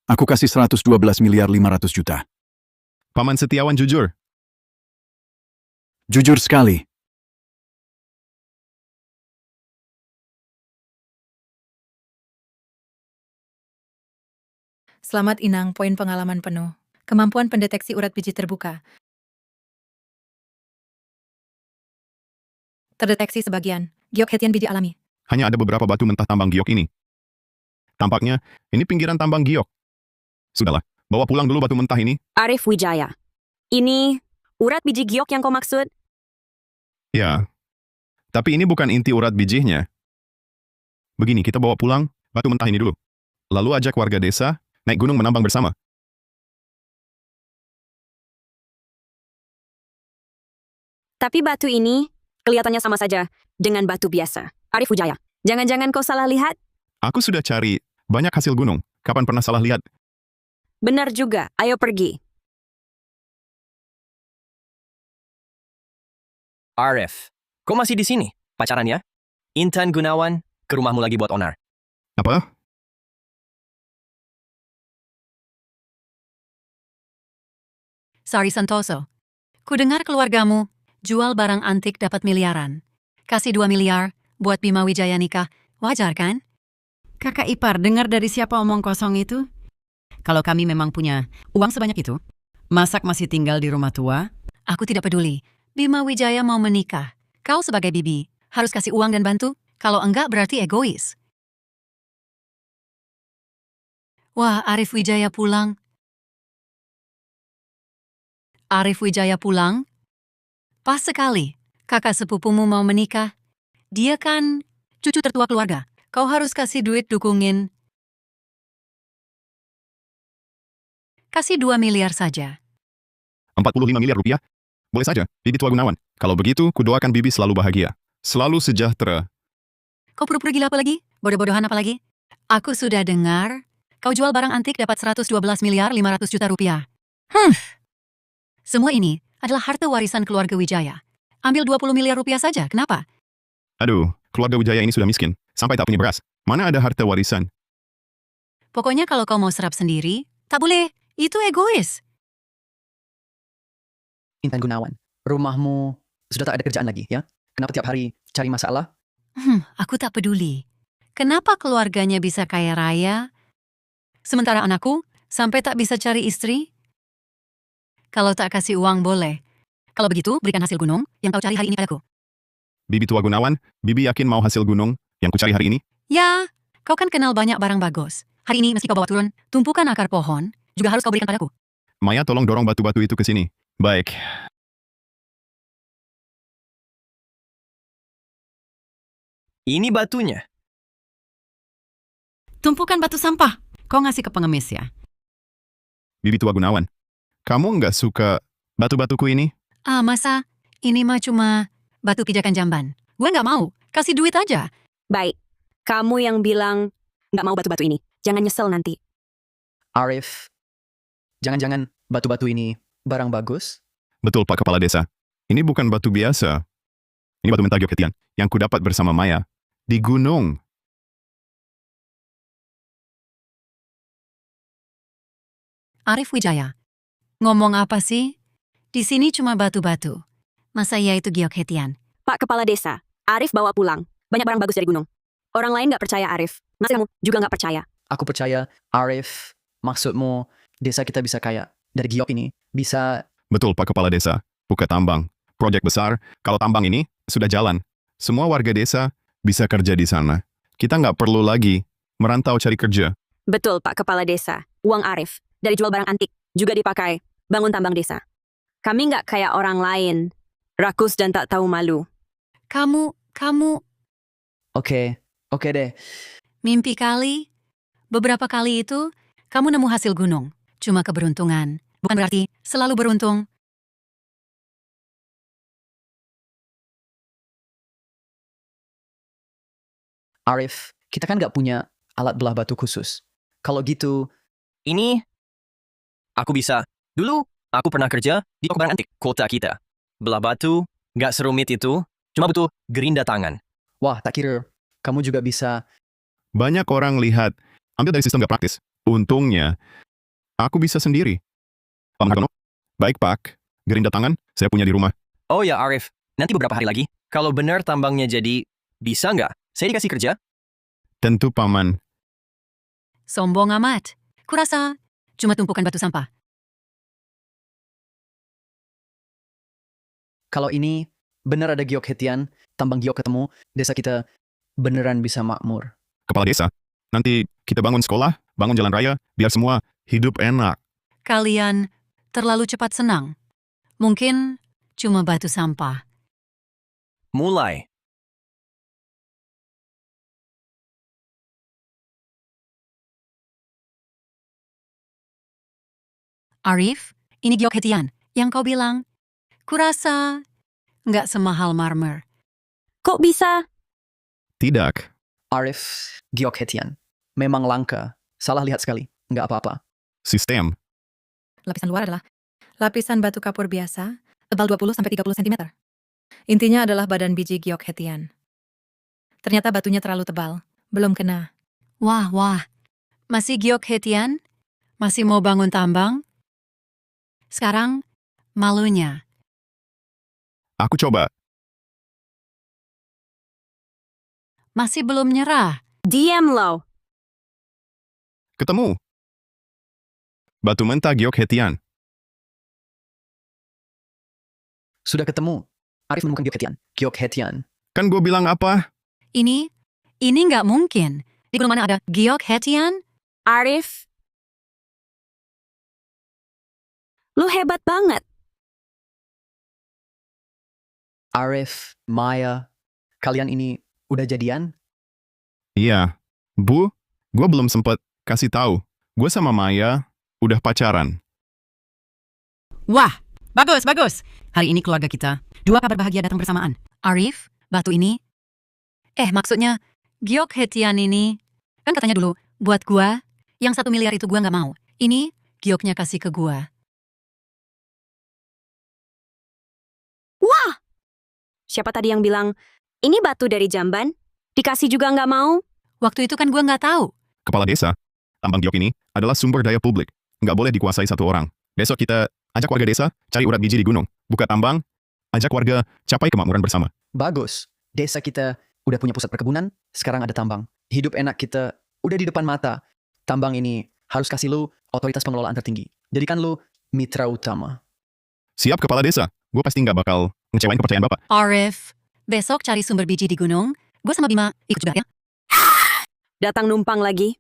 aku kasih 112 miliar 500 juta. Paman Setiawan jujur. Jujur sekali. Selamat Inang, poin pengalaman penuh. Kemampuan pendeteksi urat biji terbuka. Terdeteksi sebagian. Giok Hetian biji alami. Hanya ada beberapa batu mentah tambang giok ini. Tampaknya, ini pinggiran tambang giok. Sudahlah, bawa pulang dulu batu mentah ini. Arif Wijaya. Ini urat biji giok yang kau maksud? Ya, tapi ini bukan inti urat bijinya. Begini, kita bawa pulang batu mentah ini dulu. Lalu ajak warga desa naik gunung menambang bersama. Tapi batu ini kelihatannya sama saja dengan batu biasa. Arif Wijaya, jangan-jangan kau salah lihat? Aku sudah cari banyak hasil gunung. Kapan pernah salah lihat? Benar juga, ayo pergi. Arif, kau masih di sini? Pacaran ya? Intan Gunawan, ke rumahmu lagi buat onar. Apa? Sorry Santoso. Kudengar keluargamu jual barang antik dapat miliaran. Kasih 2 miliar buat Bima Wijaya nikah. Wajar kan? Kakak ipar, dengar dari siapa omong kosong itu? Kalau kami memang punya uang sebanyak itu, Masak masih tinggal di rumah tua? Aku tidak peduli. Bima Wijaya mau menikah. Kau sebagai bibi harus kasih uang dan bantu. Kalau enggak berarti egois. Wah, Arif Wijaya pulang. Arif Wijaya pulang? Pas sekali. Kakak sepupumu mau menikah. Dia kan cucu tertua keluarga. Kau harus kasih duit dukungin. Kasih 2 miliar saja. 45 miliar rupiah? Boleh saja, Bibi Tua Gunawan. Kalau begitu, kudoakan Bibi selalu bahagia. Selalu sejahtera. Kau pura-pura gila apa lagi? Bodoh-bodohan apa lagi? Aku sudah dengar, kau jual barang antik dapat 112 miliar 500 juta rupiah. Semua ini adalah harta warisan keluarga Wijaya. Ambil 20 miliar rupiah saja, kenapa? Aduh, keluarga Wijaya ini sudah miskin. Sampai tak punya beras. Mana ada harta warisan? Pokoknya kalau kau mau serap sendiri, tak boleh. Itu egois. Intan Gunawan, rumahmu sudah tak ada kerjaan lagi, ya? Kenapa tiap hari cari masalah? Aku tak peduli. Kenapa keluarganya bisa kaya raya, sementara anakku sampai tak bisa cari istri? Kalau tak kasih uang boleh. Kalau begitu, berikan hasil gunung yang kau cari hari ini padaku. Bibi Tua Gunawan, Bibi yakin mau hasil gunung yang kucari hari ini? Ya, kau kan kenal banyak barang bagus. Hari ini meski kau bawa turun, tumpukan akar pohon, juga harus kau berikan padaku. Maya, tolong dorong batu-batu itu ke sini. Baik. Ini batunya. Tumpukan batu sampah. Kau ngasih ke pengemis ya? Bibi Tua Gunawan, kamu nggak suka batu-batuku ini? Masa? Ini mah cuma batu pijakan jamban. Gue nggak mau. Kasih duit aja. Baik, kamu yang bilang nggak mau batu-batu ini. Jangan nyesel nanti. Arif, jangan-jangan batu-batu ini barang bagus? Betul, Pak Kepala Desa. Ini bukan batu biasa. Ini batu mentah Gioketian yang kudapat bersama Maya di gunung. Arif Wijaya. Ngomong apa sih? Di sini cuma batu-batu. Masa iya itu Giok Hetian? Pak Kepala Desa, Arif bawa pulang. Banyak barang bagus dari gunung. Orang lain nggak percaya Arif. Masa kamu juga nggak percaya? Aku percaya, Arif, maksudmu desa kita bisa kaya dari giok ini. Bisa. Betul, Pak Kepala Desa. Buka tambang. Proyek besar. Kalau tambang ini sudah jalan, semua warga desa bisa kerja di sana. Kita nggak perlu lagi merantau cari kerja. Betul, Pak Kepala Desa. Uang Arif dari jual barang antik juga dipakai bangun tambang desa. Kami nggak kayak orang lain. Rakus dan tak tahu malu. Kamu, Oke deh. mimpi kali. Beberapa kali itu, kamu nemu hasil gunung. Cuma keberuntungan. Bukan berarti selalu beruntung. Arif, kita kan nggak punya alat belah batu khusus. Kalau gitu, Ini, aku bisa. Dulu, aku pernah kerja di toko barang antik kota kita. Belah batu, nggak serumit itu. Cuma butuh gerinda tangan. wah tak kira kamu juga bisa. Banyak orang lihat, ambil dari sistem nggak praktis. Untungnya, aku bisa sendiri. Pak Margono? Baik, Pak. Gerinda tangan, saya punya di rumah. Oh ya, Arif. Nanti beberapa hari lagi, kalau benar tambangnya jadi, bisa nggak? Saya dikasih kerja? Tentu, Paman. Sombong amat. Kurasa cuma tumpukan batu sampah. Kalau ini benar ada giok Hetian, tambang giok ketemu, desa kita beneran bisa makmur. Kepala desa, nanti kita bangun sekolah, bangun jalan raya, biar semua hidup enak. Kalian terlalu cepat senang. Mungkin cuma batu sampah. Mulai. Arif, ini giok hetian. Yang kau bilang, kurasa nggak semahal marmer. Kok bisa? Tidak. Arif, giok hetian. Memang langka. Salah lihat sekali. Nggak apa-apa. Sistem. Lapisan luar adalah lapisan batu kapur biasa, tebal 20-30 cm. Intinya adalah badan biji giok hetian. Ternyata batunya terlalu tebal, belum kena. Wah. Masih giok hetian? Masih mau bangun tambang? Sekarang, malunya. Aku coba. Masih belum nyerah. Diam lo. Ketemu. Batu mentah giok hetian. Sudah ketemu. Arif menemukan giok hetian. Giok hetian. Kan gue bilang apa? Ini nggak mungkin. Di gunung mana ada giok hetian? Arif. Lu hebat banget. Arif, Maya, kalian ini udah jadian? Iya. Bu, gue belum sempet kasih tahu. Gue sama Maya udah pacaran. Wah, bagus. Hari ini keluarga kita, 2 kabar bahagia datang bersamaan. Arif, batu ini? Maksudnya, giok hetian ini. Kan katanya dulu, buat gua, yang 1 miliar itu gua nggak mau. Ini, gioknya kasih ke gua. Wah! Siapa tadi yang bilang, ini batu dari jamban? Dikasih juga nggak mau? Waktu itu kan gua nggak tahu. Kepala desa, tambang giok ini adalah sumber daya publik. Nggak boleh dikuasai satu orang. Besok kita ajak warga desa cari urat biji di gunung. Buka tambang, ajak warga capai kemakmuran bersama. Bagus. Desa kita udah punya pusat perkebunan, sekarang ada tambang. Hidup enak kita udah di depan mata. Tambang ini harus kasih lu otoritas pengelolaan tertinggi. Jadikan lu mitra utama. Siap kepala desa, gue pasti nggak bakal ngecewain kepercayaan Bapak. Arif, besok cari sumber biji di gunung. Gua sama Bima ikut juga ya. Datang numpang lagi?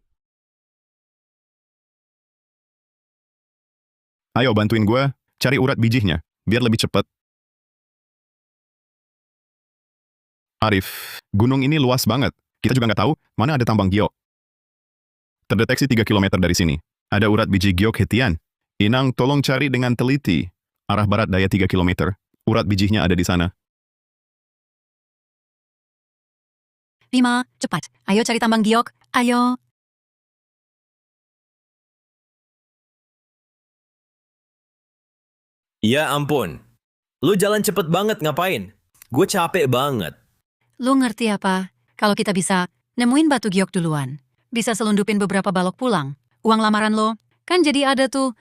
Ayo bantuin gue cari urat bijinya, biar lebih cepat. Arif, gunung ini luas banget. Kita juga nggak tahu mana ada tambang giok. Terdeteksi 3 km dari sini. Ada urat biji giok hetian. Inang, tolong cari dengan teliti. Arah barat daya 3 km. Urat bijinya ada di sana. Bima, cepat. Ayo cari tambang giok. Ayo. Ya ampun. Lu jalan cepet banget ngapain? Gue capek banget. Lu ngerti apa? Kalau kita bisa nemuin batu giok duluan. Bisa selundupin beberapa balok pulang. Uang lamaran lo, kan jadi ada tuh.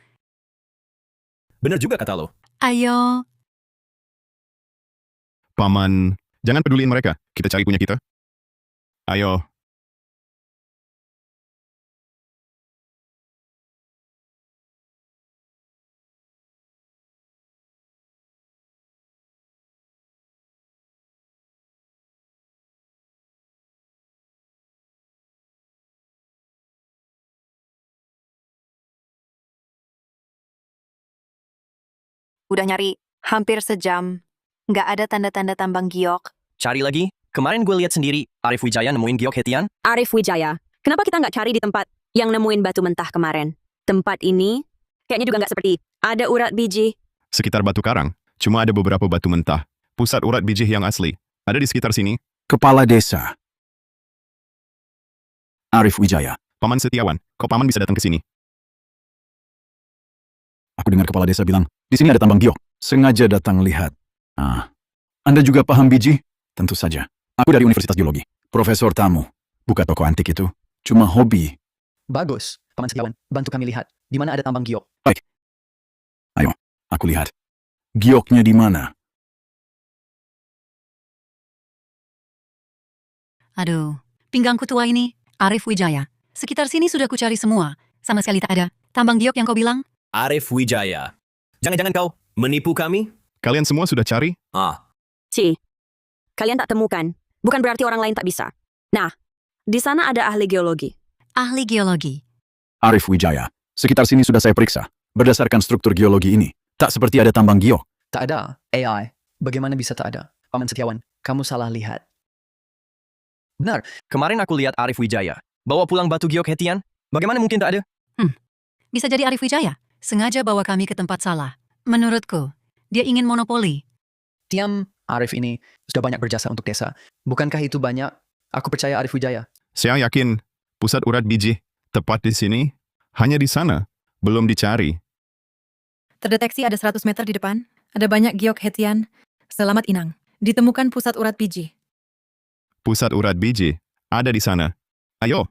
Bener juga kata lo. Ayo. Paman, jangan peduliin mereka. Kita cari punya kita. Ayo. Udah nyari hampir sejam. Nggak ada tanda-tanda tambang giok. Cari lagi. Kemarin gue lihat sendiri, Arif Wijaya nemuin giok hetian. Arif Wijaya, kenapa kita nggak cari di tempat yang nemuin batu mentah kemarin? Tempat ini kayaknya juga nggak seperti ada urat biji. Sekitar batu karang, cuma ada beberapa batu mentah. Pusat urat biji yang asli. Ada di sekitar sini. Kepala desa. Arif Wijaya. Paman Setiawan, kok paman bisa datang ke sini? Aku dengar kepala desa bilang, di sini ada tambang giok. Sengaja datang lihat. Anda juga paham biji? Tentu saja. Aku dari Universitas Geologi. Profesor tamu. Buka toko antik itu. Cuma hobi. Bagus, Paman Setiawan. Bantu kami lihat. Di mana ada tambang giok. Baik. Ayo, aku lihat. Gioknya di mana? Aduh, pinggangku tua ini. Arif Wijaya. Sekitar sini sudah kucari semua. Sama sekali tak ada. Tambang giok yang kau bilang? Arif Wijaya. Jangan-jangan kau menipu kami? Kalian semua sudah cari? kalian tak temukan, bukan berarti orang lain tak bisa. Nah, di sana ada ahli geologi. Ahli geologi. Arif Wijaya. Sekitar sini sudah saya periksa. Berdasarkan struktur geologi ini, tak seperti ada tambang giok. Tak ada. AI. Bagaimana bisa tak ada? Paman Setiawan, kamu salah lihat. Benar, kemarin aku lihat Arif Wijaya. Bawa pulang batu giok Hetian. Bagaimana mungkin tak ada? Bisa jadi Arif Wijaya sengaja bawa kami ke tempat salah. Menurutku, dia ingin monopoli. Tiam, Arif ini sudah banyak berjasa untuk desa. Bukankah itu banyak? Aku percaya Arif Wijaya. Saya yakin pusat urat biji tepat di sini, hanya di sana, belum dicari. Terdeteksi ada 100 meter di depan. Ada banyak giok hetian. Selamat Inang. Ditemukan pusat urat biji. Pusat urat biji ada di sana. Ayo.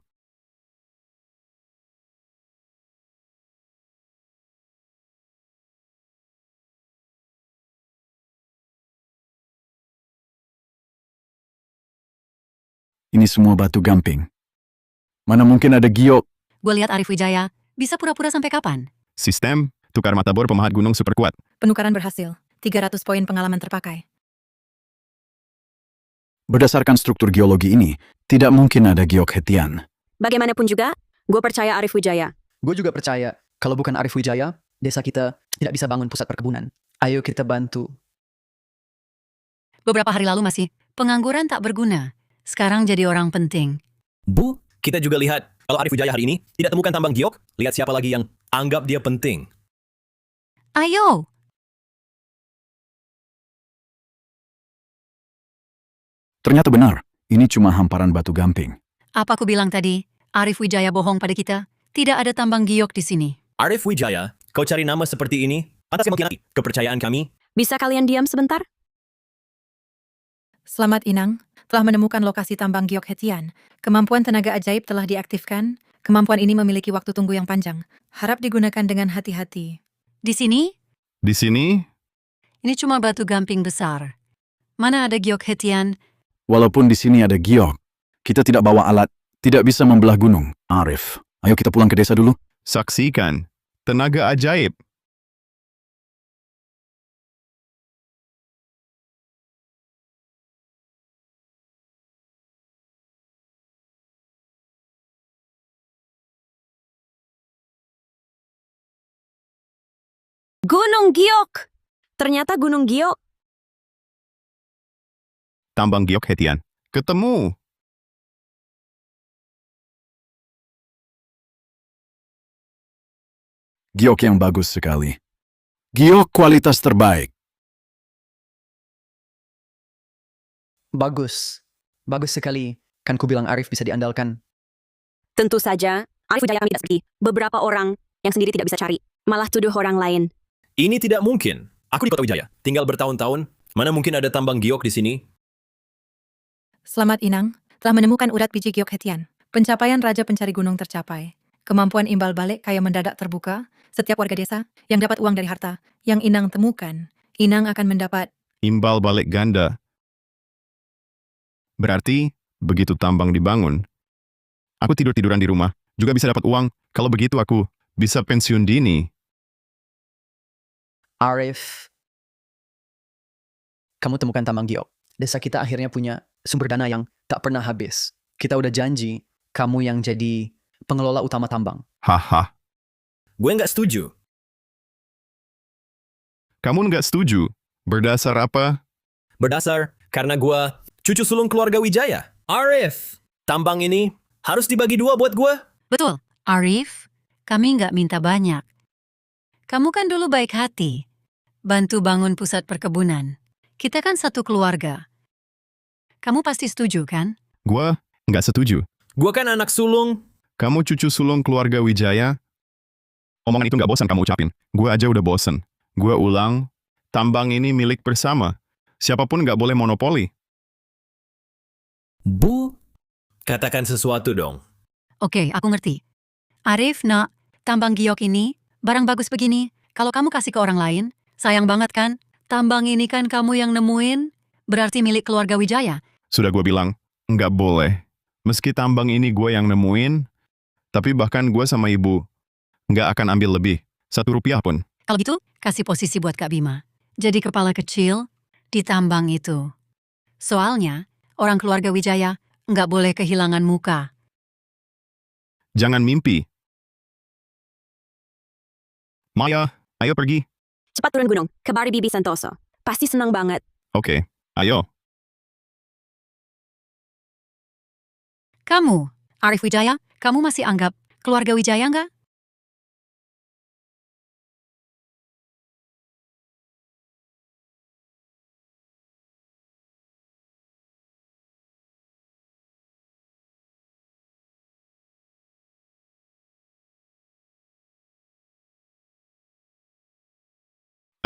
Ini semua batu gamping. Mana mungkin ada giok? Gue lihat Arif Wijaya bisa pura-pura sampai kapan? Sistem tukar mata bor pemahat gunung super kuat. Penukaran berhasil. 300 poin pengalaman terpakai. Berdasarkan struktur geologi ini, tidak mungkin ada giok hetian. Bagaimanapun juga, gue percaya Arif Wijaya. Gue juga percaya, kalau bukan Arif Wijaya, desa kita tidak bisa bangun pusat perkebunan. Ayo kita bantu. Beberapa hari lalu masih pengangguran tak berguna. Sekarang jadi orang penting. Bu, kita juga lihat kalau Arif Wijaya hari ini tidak temukan tambang giok, lihat siapa lagi yang anggap dia penting. Ayo! Ternyata benar, ini cuma hamparan batu gamping. Apa aku bilang tadi? Arif Wijaya bohong pada kita. Tidak ada tambang giok di sini. Arif Wijaya, kau cari nama seperti ini atas kemungkinan kepercayaan kami. Bisa kalian diam sebentar? Selamat Inang, telah menemukan lokasi tambang giok hetian. Kemampuan tenaga ajaib telah diaktifkan. Kemampuan ini memiliki waktu tunggu yang panjang. Harap digunakan dengan hati-hati. Di sini, Di sini, ini cuma batu gamping besar. Mana ada giok hetian? Walaupun di sini ada giok, kita tidak bawa alat, tidak bisa membelah gunung. Arif, ayo kita pulang ke desa dulu. saksikan tenaga ajaib. Gunung Giok! Ternyata Gunung Giok. Tambang giok Hetian. Ketemu. Giok yang bagus sekali. Giok kualitas terbaik. Bagus. Bagus sekali. Kan ku bilang Arif bisa diandalkan. Tentu saja, Arif Wijaya tidak seperti beberapa orang yang sendiri tidak bisa cari, malah tuduh orang lain. Ini tidak mungkin. Aku di Kota Wijaya, tinggal bertahun-tahun. Mana mungkin ada tambang giok di sini? Selamat Inang, telah menemukan urat biji giok hetian. Pencapaian Raja Pencari Gunung tercapai. Kemampuan imbal balik kaya mendadak terbuka. Setiap warga desa yang dapat uang dari harta yang Inang temukan, Inang akan mendapat. Imbal balik ganda. Berarti, begitu tambang dibangun, aku tidur-tiduran di rumah, juga bisa dapat uang. Kalau begitu aku bisa pensiun dini. Arif, kamu temukan tambang giok. Desa kita akhirnya punya sumber dana yang tak pernah habis. Kita udah janji, kamu yang jadi pengelola utama tambang. Haha, Gue nggak setuju. kamu nggak setuju? Berdasar apa? Berdasar karena gue cucu sulung keluarga Wijaya. Arif, tambang ini harus dibagi dua buat gue. Betul, Arif, kami nggak minta banyak. Kamu kan dulu baik hati. Bantu bangun pusat perkebunan. Kita kan satu keluarga. Kamu pasti setuju, kan? Gua nggak setuju. Gue kan anak sulung. Kamu cucu sulung keluarga Wijaya? Omongan itu nggak bosan kamu ucapin. Gua aja udah bosen. Gua ulang, tambang ini milik bersama. Siapapun nggak boleh monopoli. Bu, katakan sesuatu dong. Oke, aku ngerti. Arif, nak, tambang giok ini, barang bagus begini. Kalau kamu kasih ke orang lain, sayang banget kan? Tambang ini kan kamu yang nemuin, berarti milik keluarga Wijaya. Sudah gua bilang, nggak boleh. Meski tambang ini gua yang nemuin, tapi bahkan gua sama ibu nggak akan ambil lebih. 1 rupiah pun. Kalau gitu, kasih posisi buat Kak Bima. Jadi kepala kecil di tambang itu. Soalnya, orang keluarga Wijaya nggak boleh kehilangan muka. Jangan mimpi. Maya, ayo pergi. Cepat turun gunung, kebari Bibi Santoso. Pasti senang banget. Oke, ayo. Kamu, Arif Wijaya, kamu masih anggap keluarga Wijaya nggak?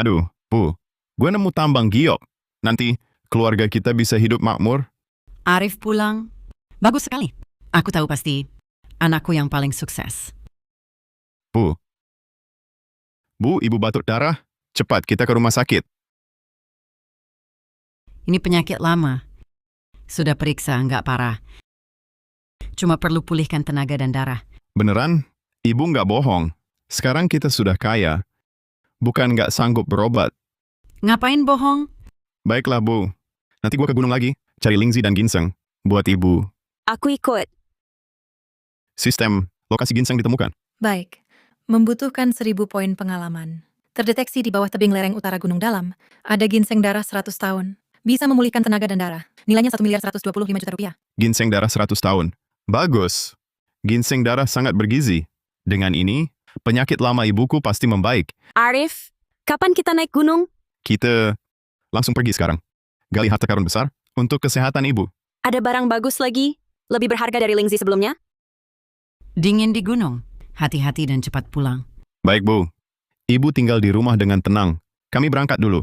Aduh, Bu. Gue nemu tambang giok. Nanti keluarga kita bisa hidup makmur. Arif pulang. Bagus sekali. Aku tahu pasti anakku yang paling sukses. Bu. Bu, ibu batuk darah. Cepat, kita ke rumah sakit. Ini penyakit lama. Sudah periksa, nggak parah. Cuma perlu pulihkan tenaga dan darah. Beneran? Ibu nggak bohong. Sekarang kita sudah kaya. Bukan nggak sanggup berobat. Ngapain bohong? Baiklah, Bu. Nanti gue ke gunung lagi. Cari lingzi dan ginseng. Buat ibu. Aku ikut. Sistem lokasi ginseng ditemukan. Baik, membutuhkan 1000 poin pengalaman. Terdeteksi di bawah tebing lereng utara Gunung Dalam, ada ginseng darah 100 tahun. Bisa memulihkan tenaga dan darah. Nilainya 1.125 juta rupiah. Ginseng darah 100 tahun. Bagus. Ginseng darah sangat bergizi. Dengan ini, penyakit lama ibuku pasti membaik. Arif, kapan kita naik gunung? Kita langsung pergi sekarang. Gali harta karun besar untuk kesehatan ibu. Ada barang bagus lagi? Lebih berharga dari Lingzi sebelumnya? Dingin di gunung. Hati-hati dan cepat pulang. Baik, Bu. Ibu tinggal di rumah dengan tenang. Kami berangkat dulu.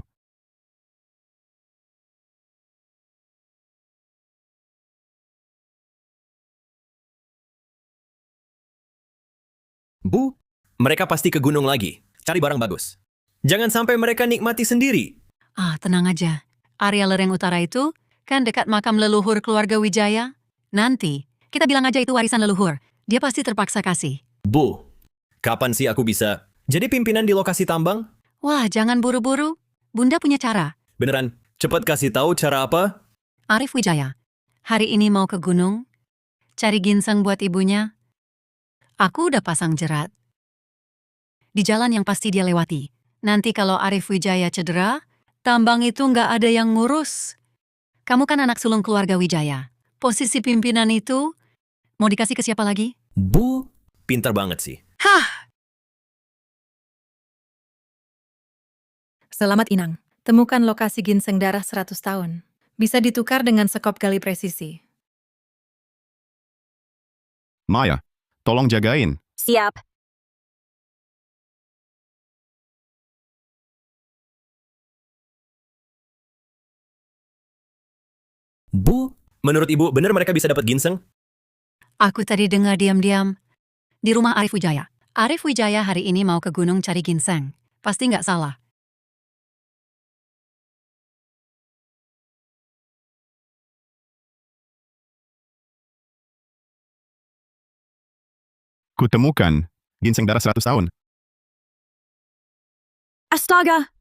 Bu, mereka pasti ke gunung lagi. Cari barang bagus. Jangan sampai mereka nikmati sendiri. Ah, tenang aja. Area lereng utara itu kan dekat makam leluhur keluarga Wijaya. Nanti, kita bilang aja itu warisan leluhur. Dia pasti terpaksa kasih. Bu, kapan sih aku bisa jadi pimpinan di lokasi tambang? Wah, jangan buru-buru. Bunda punya cara. Beneran, cepat kasih tahu cara apa? Arif Wijaya, hari ini mau ke gunung, cari ginseng buat ibunya. Aku udah pasang jerat. Di jalan yang pasti dia lewati. Nanti kalau Arif Wijaya cedera, tambang itu nggak ada yang ngurus. Kamu kan anak sulung keluarga Wijaya. Posisi pimpinan itu mau dikasih ke siapa lagi? Bu, pintar banget sih. Hah! Selamat Inang, temukan lokasi ginseng darah 100 tahun. Bisa ditukar dengan sekop gali presisi. Maya, tolong jagain. Siap. Bu, menurut ibu benar mereka bisa dapat ginseng? Aku tadi dengar diam-diam di rumah Arif Wijaya. Arif Wijaya hari ini mau ke gunung cari ginseng. Pasti nggak salah. Kutemukan ginseng darah 100 tahun. Astaga,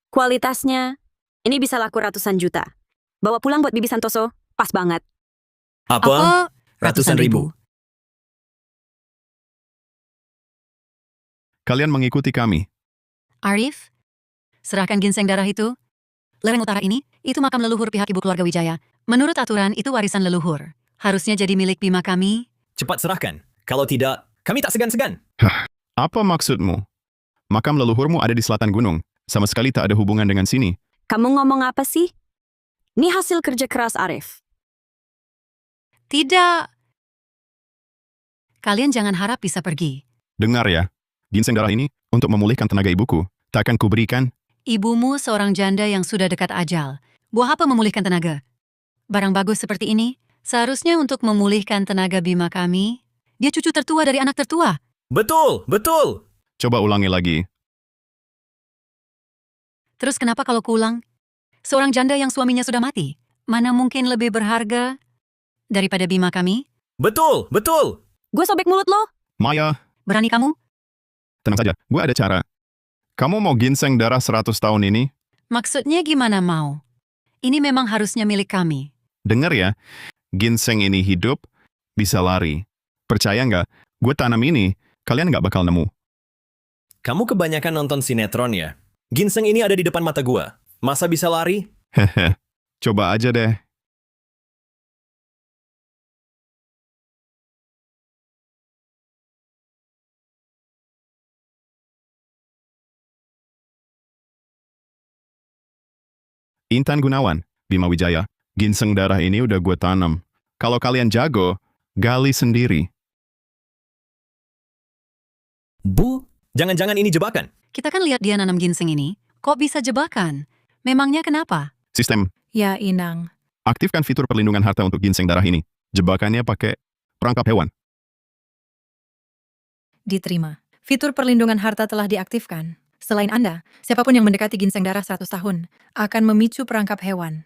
kualitasnya ini bisa laku ratusan juta. Bawa pulang buat Bibi Santoso, pas banget. Apa? Ratusan ribu. Kalian mengikuti kami. Arif, serahkan ginseng darah itu. Lereng utara ini, itu makam leluhur pihak ibu keluarga Wijaya. Menurut aturan, itu warisan leluhur. Harusnya jadi milik Bima kami. Cepat serahkan. Kalau tidak, kami tak segan-segan. Apa maksudmu? Makam leluhurmu ada di selatan gunung. Sama sekali tak ada hubungan dengan sini. Kamu ngomong apa sih? Ini hasil kerja keras Arif. Tidak. Kalian jangan harap bisa pergi. Dengar ya, ginseng darah ini untuk memulihkan tenaga ibuku. Takkan kuberikan. Ibumu seorang janda yang sudah dekat ajal. Buah apa memulihkan tenaga? Barang bagus seperti ini, seharusnya untuk memulihkan tenaga Bima kami. Dia cucu tertua dari anak tertua. Betul, betul. Coba ulangi lagi. Terus kenapa kalau kuulang? Seorang janda yang suaminya sudah mati, mana mungkin lebih berharga daripada Bima kami? Betul, betul. Gue sobek mulut lo. Maya, Berani kamu? tenang saja. Gue ada cara. Kamu mau ginseng darah 100 tahun ini? Maksudnya gimana mau? Ini memang harusnya milik kami. Dengar ya, ginseng ini hidup, bisa lari. Percaya nggak? Gue tanam ini, kalian nggak bakal nemu. Kamu kebanyakan nonton sinetron ya? Ginseng ini ada di depan mata gua. Masa bisa lari? Hehe, coba aja deh. Intan Gunawan, Bima Wijaya, ginseng darah ini udah gue tanam. Kalau kalian jago, gali sendiri. Bu, jangan-jangan ini jebakan. Kita kan lihat dia nanam ginseng ini. Kok bisa jebakan? Memangnya kenapa? Sistem, Ya, Inang. aktifkan fitur perlindungan harta untuk ginseng darah ini. Jebakannya pakai perangkap hewan. Diterima. Fitur perlindungan harta telah diaktifkan. Selain Anda, siapapun yang mendekati ginseng darah 100 tahun akan memicu perangkap hewan.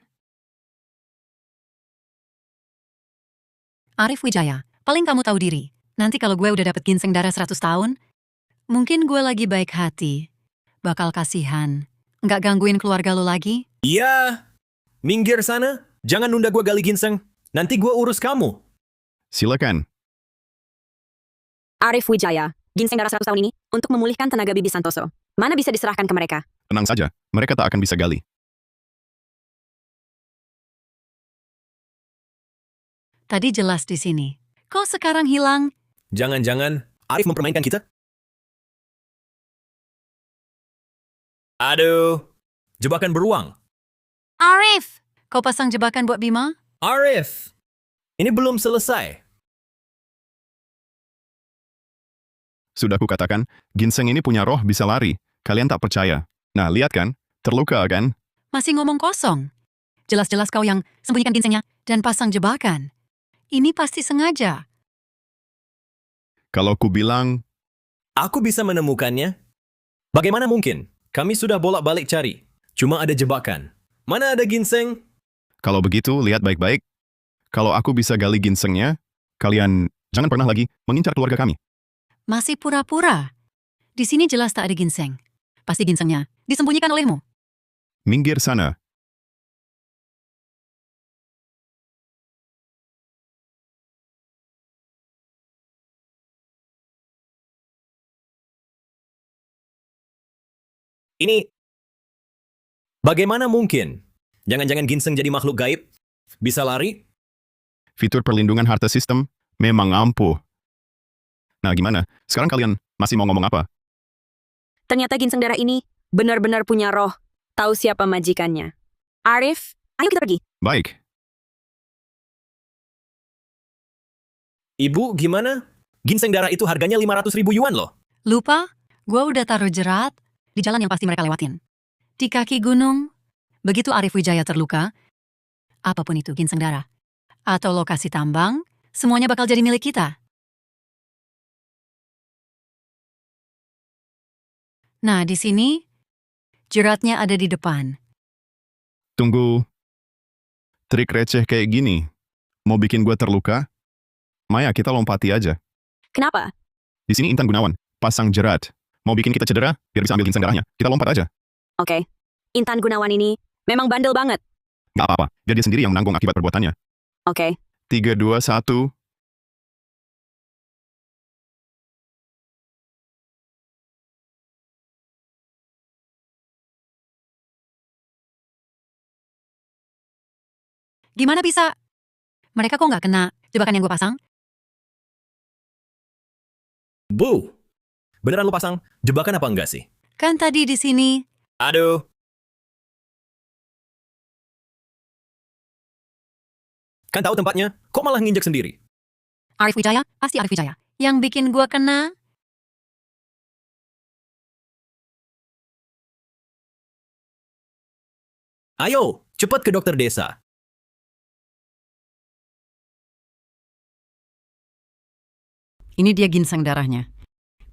Arif Wijaya, paling kamu tahu diri. Nanti kalau gue udah dapet ginseng darah 100 tahun, mungkin gue lagi baik hati. Bakal kasihan. Nggak gangguin keluarga lo lagi? Iya. Minggir sana. Jangan nunda gua gali ginseng. Nanti gua urus kamu. Silakan. Arif Wijaya, ginseng darah 100 tahun ini untuk memulihkan tenaga Bibi Santoso. Mana bisa diserahkan ke mereka? Tenang saja, mereka tak akan bisa gali. Tadi jelas di sini. Kok sekarang hilang? Jangan-jangan Arif mempermainkan kita? Aduh. Jebakan beruang. Arif! Kau pasang jebakan buat Bima? Arif. Ini belum selesai. Sudah kukatakan, ginseng ini punya roh bisa lari. Kalian tak percaya. Nah, lihat kan? Terluka kan? Masih ngomong kosong. Jelas-jelas kau yang sembunyikan ginsengnya dan pasang jebakan. Ini pasti sengaja. Kalau ku bilang, Aku bisa menemukannya. Bagaimana mungkin? Kami sudah bolak-balik cari. Cuma ada jebakan. Mana ada ginseng? kalau begitu, lihat baik-baik. Kalau aku bisa gali ginsengnya, kalian jangan pernah lagi mengincar keluarga kami. Masih pura-pura. Di sini jelas tak ada ginseng. Pasti ginsengnya disembunyikan olehmu. Minggir sana. Ini... Bagaimana mungkin? Jangan-jangan ginseng jadi makhluk gaib? Bisa lari? Fitur perlindungan harta sistem memang ampuh. Nah, gimana? Sekarang kalian masih mau ngomong apa? Ternyata ginseng darah ini benar-benar punya roh. Tahu siapa majikannya. Arif, ayo kita pergi. Baik. Ibu, gimana? Ginseng darah itu harganya 500.000 yuan loh. Lupa? Gua udah taruh jerat di jalan yang pasti mereka lewatin. Di kaki gunung. Begitu Arif Wijaya terluka, apapun itu ginseng darah, atau lokasi tambang, semuanya bakal jadi milik kita. Nah, di sini, jeratnya ada di depan. Tunggu. Trik receh kayak gini. Mau bikin gue terluka? Maya, kita lompati aja. Kenapa? Di sini Intan Gunawan. Pasang jerat. Mau bikin kita cedera, biar bisa ambil ginseng darahnya. Kita lompat aja. Oke. Intan Gunawan ini memang bandel banget. Nggak apa-apa. Biar dia sendiri yang menanggung akibat perbuatannya. Oke. 3, 2, 1. Gimana bisa? Mereka kok nggak kena jebakan yang gue pasang? Bu, beneran lu pasang jebakan apa enggak sih? Kan tadi di sini. Aduh. Kan tahu tempatnya, kok malah nginjek sendiri? Arif Wijaya, pasti Arif Wijaya. Yang bikin gue kena. Ayo, cepat ke dokter desa. Ini dia ginseng darahnya.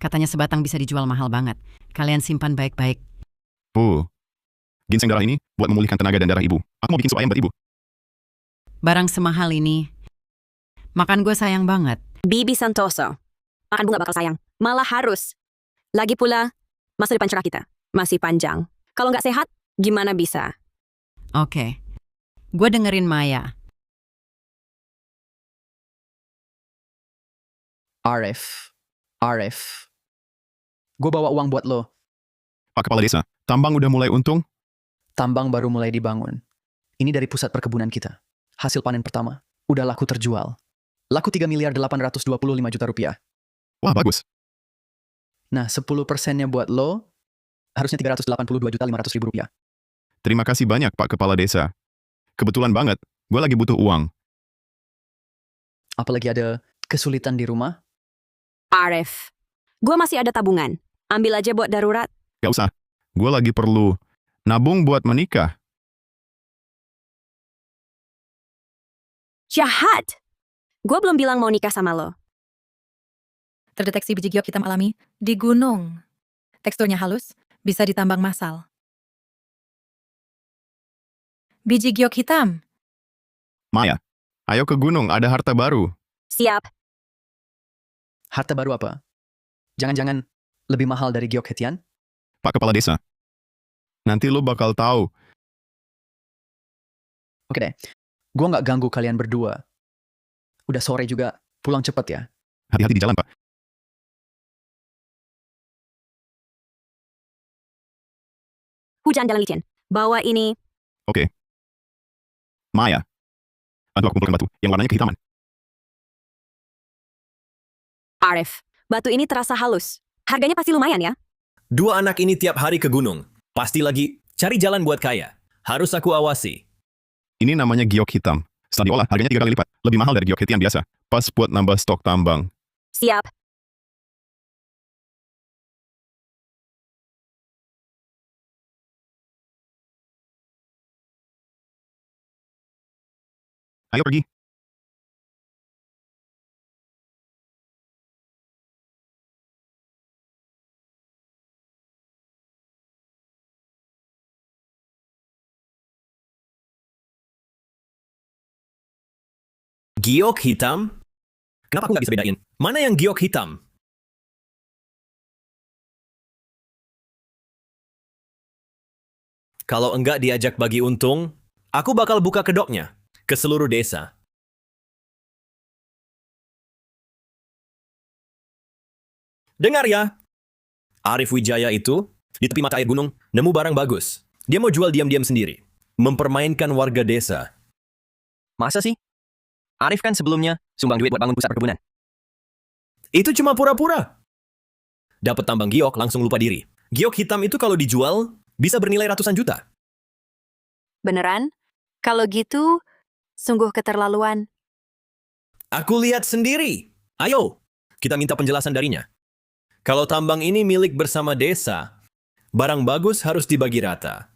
Katanya sebatang bisa dijual mahal banget. Kalian simpan baik-baik. Ginseng darah ini buat memulihkan tenaga dan darah ibu. Aku mau bikin sup ayam buat ibu. Barang semahal ini. Makan gue sayang banget. Bibi Santoso. Makan bunga bakal sayang. Malah harus. Lagi pula, masa depan cerah kita masih panjang. Kalau nggak sehat, gimana bisa? Oke. Gue dengerin Maya. Arif. Gue bawa uang buat lo. Pak Kepala Desa, tambang udah mulai untung? Tambang baru mulai dibangun. Ini dari pusat perkebunan kita. Hasil panen pertama. Udah laku terjual. Laku 3.825 juta rupiah. Wah, bagus. Nah, 10%-nya buat lo, harusnya 382.500.000 rupiah. Terima kasih banyak, Pak Kepala Desa. Kebetulan banget, gue lagi butuh uang. Apalagi ada kesulitan di rumah? Arif, gue masih ada tabungan. Ambil aja buat darurat. Gak usah, gue lagi perlu nabung buat menikah. Jahat! Gue belum bilang mau nikah sama lo. Terdeteksi biji giok hitam alami di gunung. Teksturnya halus, bisa ditambang massal. Biji giok hitam. Maya, ayo ke gunung, ada harta baru. Siap. Harta baru apa? Jangan-jangan lebih mahal dari giok hetian? Pak Kepala Desa, nanti lo bakal tahu. Oke deh, gue nggak ganggu kalian berdua. Udah sore juga, pulang cepet ya. Hati-hati di jalan, Pak. Hujan jalan licin. Bawa ini. Oke. Maya, bantu aku kumpulkan batu yang warnanya kehitaman. Arif, batu ini terasa halus. Harganya pasti lumayan ya? Dua anak ini tiap hari ke gunung. Pasti lagi cari jalan buat kaya. Harus aku awasi. Ini namanya giok hitam. Setelah diolah, harganya 3 kali lipat. Lebih mahal dari giok hetian biasa. Pas buat nambah stok tambang. Siap. Ayo pergi. Giok hitam? Kenapa aku nggak bisa bedain? Mana yang giok hitam? Kalau enggak diajak bagi untung, aku bakal buka kedoknya ke seluruh desa. Dengar ya, Arif Wijaya itu di tepi mata air gunung nemu barang bagus. Dia mau jual diam-diam sendiri, mempermainkan warga desa. Masa sih? Arif kan sebelumnya sumbang duit buat bangun pusat perkebunan. Itu cuma pura-pura. Dapat tambang giok langsung lupa diri. Giok hitam itu kalau dijual bisa bernilai ratusan juta. Beneran? Kalau gitu, sungguh keterlaluan. Aku lihat sendiri. Ayo, kita minta penjelasan darinya. Kalau tambang ini milik bersama desa, barang bagus harus dibagi rata.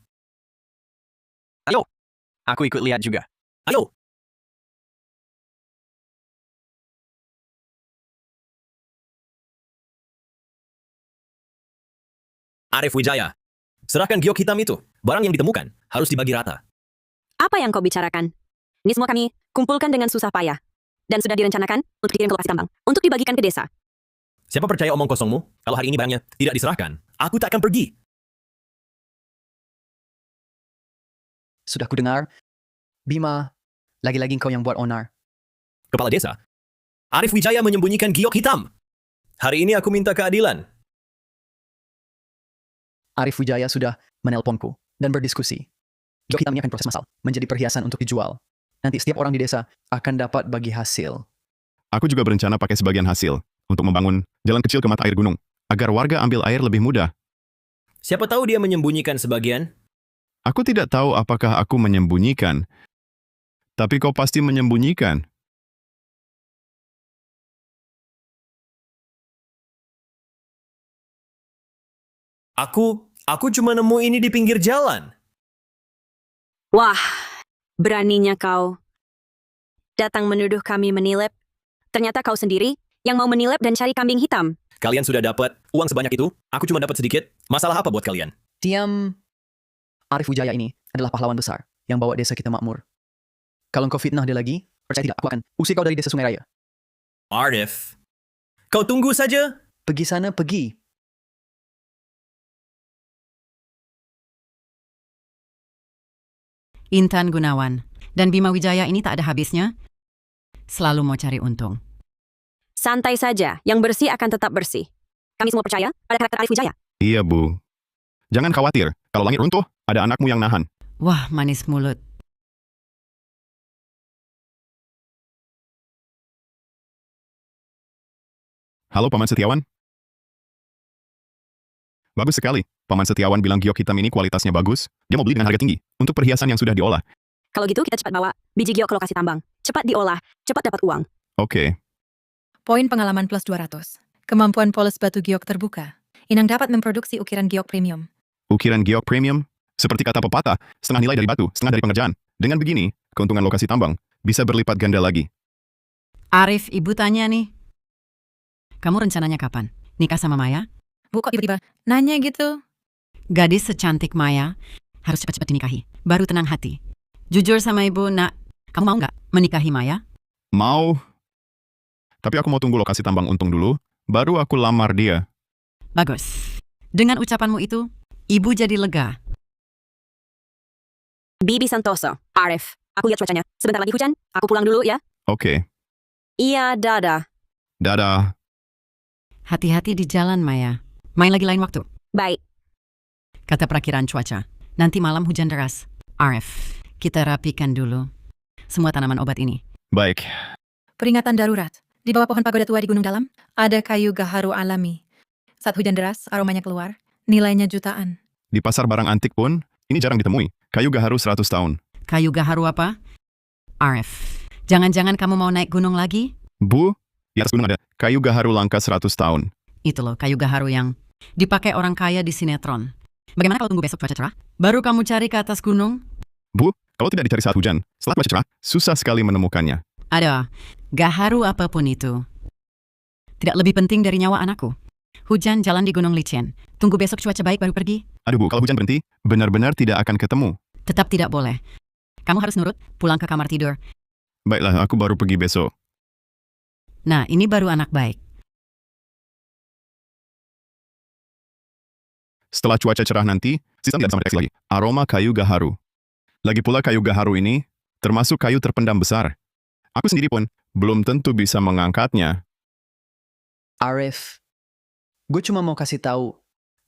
Ayo, aku ikut lihat juga. Ayo. Arif Wijaya, serahkan giok hitam itu. Barang yang ditemukan harus dibagi rata. Apa yang kau bicarakan? Ini semua kami kumpulkan dengan susah payah. Dan sudah direncanakan untuk dikirim ke lokasi tambang. Untuk dibagikan ke desa. Siapa percaya omong kosongmu? Kalau hari ini barangnya tidak diserahkan, aku tak akan pergi. Sudah kudengar. Bima, lagi-lagi engkau yang buat onar. Kepala desa, Arif Wijaya menyembunyikan giok hitam. Hari ini aku minta keadilan. Arif Wijaya sudah menelponku dan berdiskusi. Giok hitamnya akan proses massal, menjadi perhiasan untuk dijual. Nanti setiap orang di desa akan dapat bagi hasil. Aku juga berencana pakai sebagian hasil untuk membangun jalan kecil ke mata air gunung, agar warga ambil air lebih mudah. Siapa tahu dia menyembunyikan sebagian? Aku tidak tahu apakah aku menyembunyikan, tapi kau pasti menyembunyikan. Aku cuma nemu ini di pinggir jalan. Wah, beraninya kau. Datang menuduh kami menilep. Ternyata kau sendiri yang mau menilep dan cari kambing hitam. Kalian sudah dapat uang sebanyak itu, aku cuma dapat sedikit. Masalah apa buat kalian? Diam. Arif Wijaya ini adalah pahlawan besar yang bawa desa kita makmur. Kalau engkau fitnah dia lagi, percaya tidak, aku akan usir kau dari desa Sungai Raya. Arif, kau tunggu saja. Pergi sana, pergi. Intan Gunawan, Dan Bima Wijaya ini tak ada habisnya. Selalu mau cari untung. Santai saja, yang bersih akan tetap bersih. Kami semua percaya pada karakter Arif Wijaya. Iya, Bu. Jangan khawatir, kalau langit runtuh, ada anakmu yang nahan. Wah, manis mulut. Halo, Paman Setiawan. Bagus sekali. Paman Setiawan bilang giok hitam ini kualitasnya bagus. Dia mau beli dengan harga tinggi untuk perhiasan yang sudah diolah. Kalau gitu kita cepat bawa biji giok ke lokasi tambang. Cepat diolah, cepat dapat uang. Oke. Poin pengalaman plus 200. Kemampuan polos batu giok terbuka. Inang dapat memproduksi ukiran giok premium. Ukiran giok premium, seperti kata pepatah, setengah nilai dari batu, setengah dari pengerjaan. Dengan begini, keuntungan lokasi tambang bisa berlipat ganda lagi. Arif, ibu tanya nih. Kamu rencananya kapan? Nikah sama Maya? Bu, kok tiba-tiba nanya gitu? Gadis secantik Maya harus cepat-cepat dinikahi. Baru tenang hati. Jujur sama ibu, nak, kamu mau nggak menikahi Maya? Mau. Tapi aku mau tunggu lokasi tambang untung dulu, baru aku lamar dia. Bagus. Dengan ucapanmu itu, ibu jadi lega. Bibi Santoso, Arif, aku lihat cuacanya. Sebentar lagi hujan, aku pulang dulu ya. Oke. Iya, dadah. Dadah. Hati-hati di jalan, Maya. Main lagi lain waktu. Baik. Kata perakiraan cuaca. Nanti malam hujan deras. Arif, kita rapikan dulu semua tanaman obat ini. Baik. Peringatan darurat. Di bawah pohon pagoda tua di Gunung Dalam, ada kayu gaharu alami. Saat hujan deras, aromanya keluar. Nilainya jutaan. Di pasar barang antik pun, ini jarang ditemui. Kayu gaharu 100 tahun. Kayu gaharu apa? Arif, jangan-jangan kamu mau naik gunung lagi? Bu, di atas gunung ada kayu gaharu langka 100 tahun. Itu loh, kayu gaharu yang dipakai orang kaya di sinetron. Bagaimana kalau tunggu besok cuaca cerah? Baru kamu cari ke atas gunung? Bu, kalau tidak dicari saat hujan, setelah cuaca cerah, susah sekali menemukannya. Ada, gaharu apapun itu. Tidak lebih penting dari nyawa anakku. Hujan jalan di gunung licin. Tunggu besok cuaca baik baru pergi. Aduh Bu, kalau hujan berhenti, benar-benar tidak akan ketemu. Tetap tidak boleh. Kamu harus nurut, pulang ke kamar tidur. Baiklah, aku baru pergi besok. Nah, ini baru anak baik. Setelah cuaca cerah nanti, sistem tidak bisa mendeteksi lagi aroma kayu gaharu. Lagi pula kayu gaharu ini termasuk kayu terpendam besar. Aku sendiri pun belum tentu bisa mengangkatnya. Arif, gue cuma mau kasih tahu,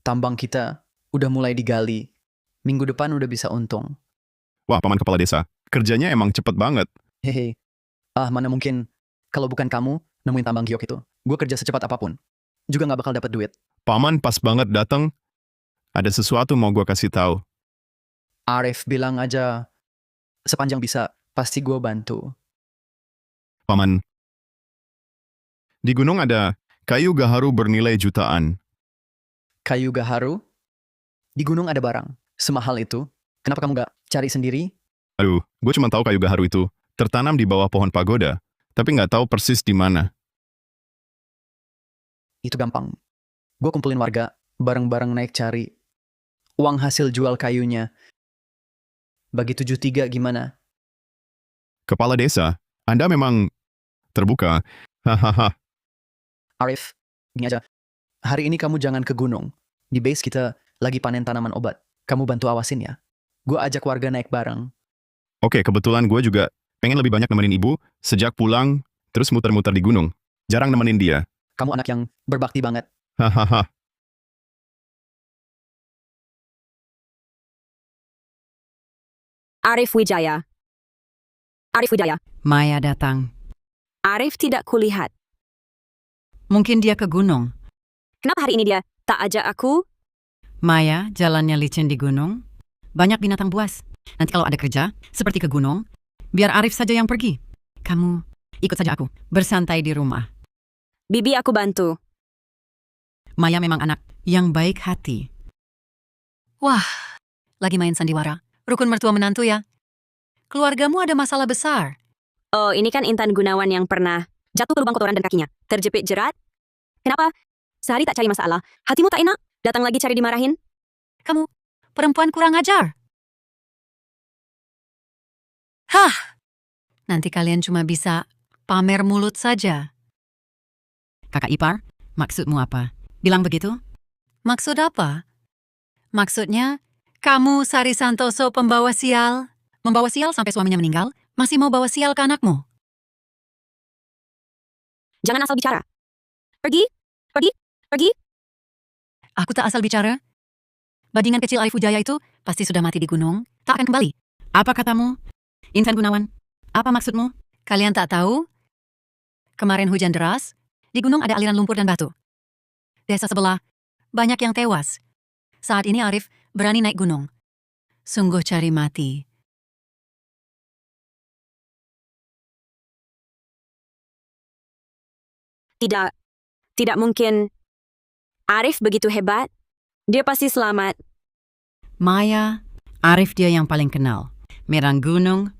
tambang kita udah mulai digali. Minggu depan udah bisa untung. Wah, Paman Kepala Desa, kerjanya emang cepet banget. Hehe. Mana mungkin kalau bukan kamu nemuin tambang giok itu. Gue kerja secepat apapun. Juga nggak bakal dapat duit. Paman pas banget datang. Ada sesuatu mau gue kasih tahu. Arif bilang aja, sepanjang bisa, pasti gue bantu. Paman, di gunung ada kayu gaharu bernilai jutaan. Kayu gaharu? Di gunung ada barang. Semahal itu. Kenapa kamu nggak cari sendiri? Aduh, gue cuma tahu kayu gaharu itu tertanam di bawah pohon pagoda, tapi nggak tahu persis di mana. Itu gampang. Gue kumpulin warga, bareng-bareng naik cari. Uang hasil jual kayunya. Bagi 7/3 gimana? Kepala Desa, Anda memang terbuka. Hahaha. Arif, gini aja. Hari ini kamu jangan ke gunung. Di base kita lagi panen tanaman obat. Kamu bantu awasin ya. Gue ajak warga naik bareng. Oke, kebetulan gue juga pengen lebih banyak nemenin ibu sejak pulang, terus muter-muter di gunung. Jarang nemenin dia. Kamu anak yang berbakti banget. Hahaha. Arif Wijaya. Arif Wijaya. Maya datang. Arif tidak kulihat. Mungkin dia ke gunung. Kenapa hari ini dia tak ajak aku? Maya, jalannya licin di gunung. Banyak binatang buas. Nanti kalau ada kerja, seperti ke gunung, biar Arif saja yang pergi. Kamu ikut saja aku, bersantai di rumah. Bibi aku bantu. Maya memang anak yang baik hati. Wah, lagi main sandiwara. Rukun mertua menantu ya. Keluargamu ada masalah besar. Oh, ini kan Intan Gunawan yang pernah jatuh ke lubang kotoran dan kakinya. Terjepit jerat. Kenapa? Sehari tak cari masalah. Hatimu tak enak? Datang lagi cari dimarahin? Kamu perempuan kurang ajar. Hah! Nanti kalian cuma bisa pamer mulut saja. Kakak ipar, maksudmu apa? Bilang begitu? Maksud apa? Maksudnya, kamu Sari Santoso pembawa sial? Membawa sial sampai suaminya meninggal, masih mau bawa sial ke anakmu. Jangan asal bicara. Pergi, pergi, pergi. Aku tak asal bicara. Bajingan kecil Arif Wijaya itu pasti sudah mati di gunung, tak akan kembali. Apa katamu? Intan Gunawan, apa maksudmu? Kalian tak tahu? Kemarin hujan deras, di gunung ada aliran lumpur dan batu. Desa sebelah, banyak yang tewas. Saat ini Arif berani naik gunung. Sungguh cari mati. Tidak mungkin. Arif begitu hebat. Dia pasti selamat. Maya, Arif dia yang paling kenal. Merang gunung,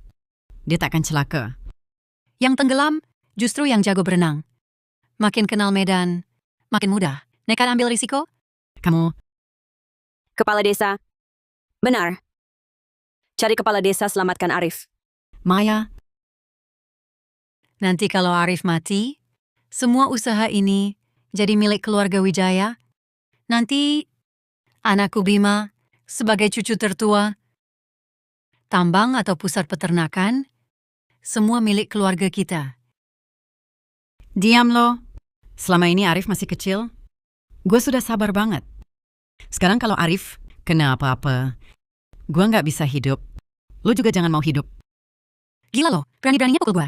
dia takkan celaka. Yang tenggelam, justru yang jago berenang. Makin kenal medan, makin mudah. Nekat ambil risiko? Kamu, Kepala desa. Benar. Cari kepala desa, selamatkan Arif. Maya, Nanti kalau Arif mati, semua usaha ini jadi milik keluarga Wijaya. Nanti anakku Bima sebagai cucu tertua, tambang atau pusat peternakan, semua milik keluarga kita. diam lo. Selama ini Arif masih kecil. Gue sudah sabar banget. Sekarang kalau Arif kena apa-apa, gue nggak bisa hidup. Lo juga jangan mau hidup. Gila lo, berani-beraninya pukul gue.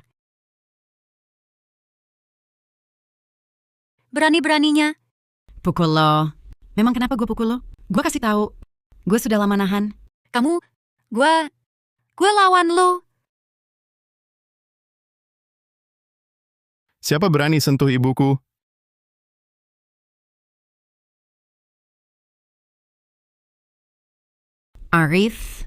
Berani-beraninya. Pukul lo. Memang kenapa gue pukul lo? Gue kasih tahu. Gue sudah lama nahan. Kamu, gue lawan lo. Siapa berani sentuh ibuku? Arif.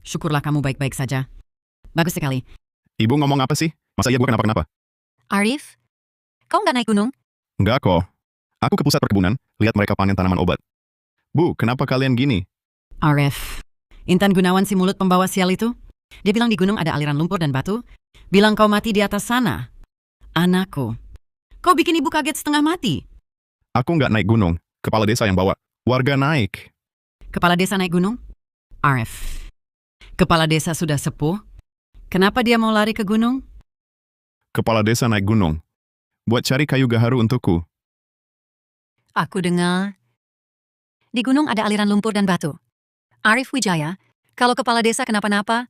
Syukurlah kamu baik-baik saja. Bagus sekali. Ibu ngomong apa sih? Masa iya gue kenapa-kenapa? Arif, kau nggak naik gunung? Enggak kok. Aku ke pusat perkebunan, lihat mereka panen tanaman obat. Bu, kenapa kalian gini? Arif. Intan Gunawan si mulut pembawa sial itu. Dia bilang di gunung ada aliran lumpur dan batu. Bilang kau mati di atas sana. Anakku. Kau bikin ibu kaget setengah mati. Aku nggak naik gunung. Kepala desa yang bawa. Warga naik. Kepala desa naik gunung? Arif. Kepala desa sudah sepuh. Kenapa dia mau lari ke gunung? Kepala desa naik gunung. Buat cari kayu gaharu untukku. Aku dengar. Di gunung ada aliran lumpur dan batu. Arif Wijaya, kalau kepala desa kenapa-napa,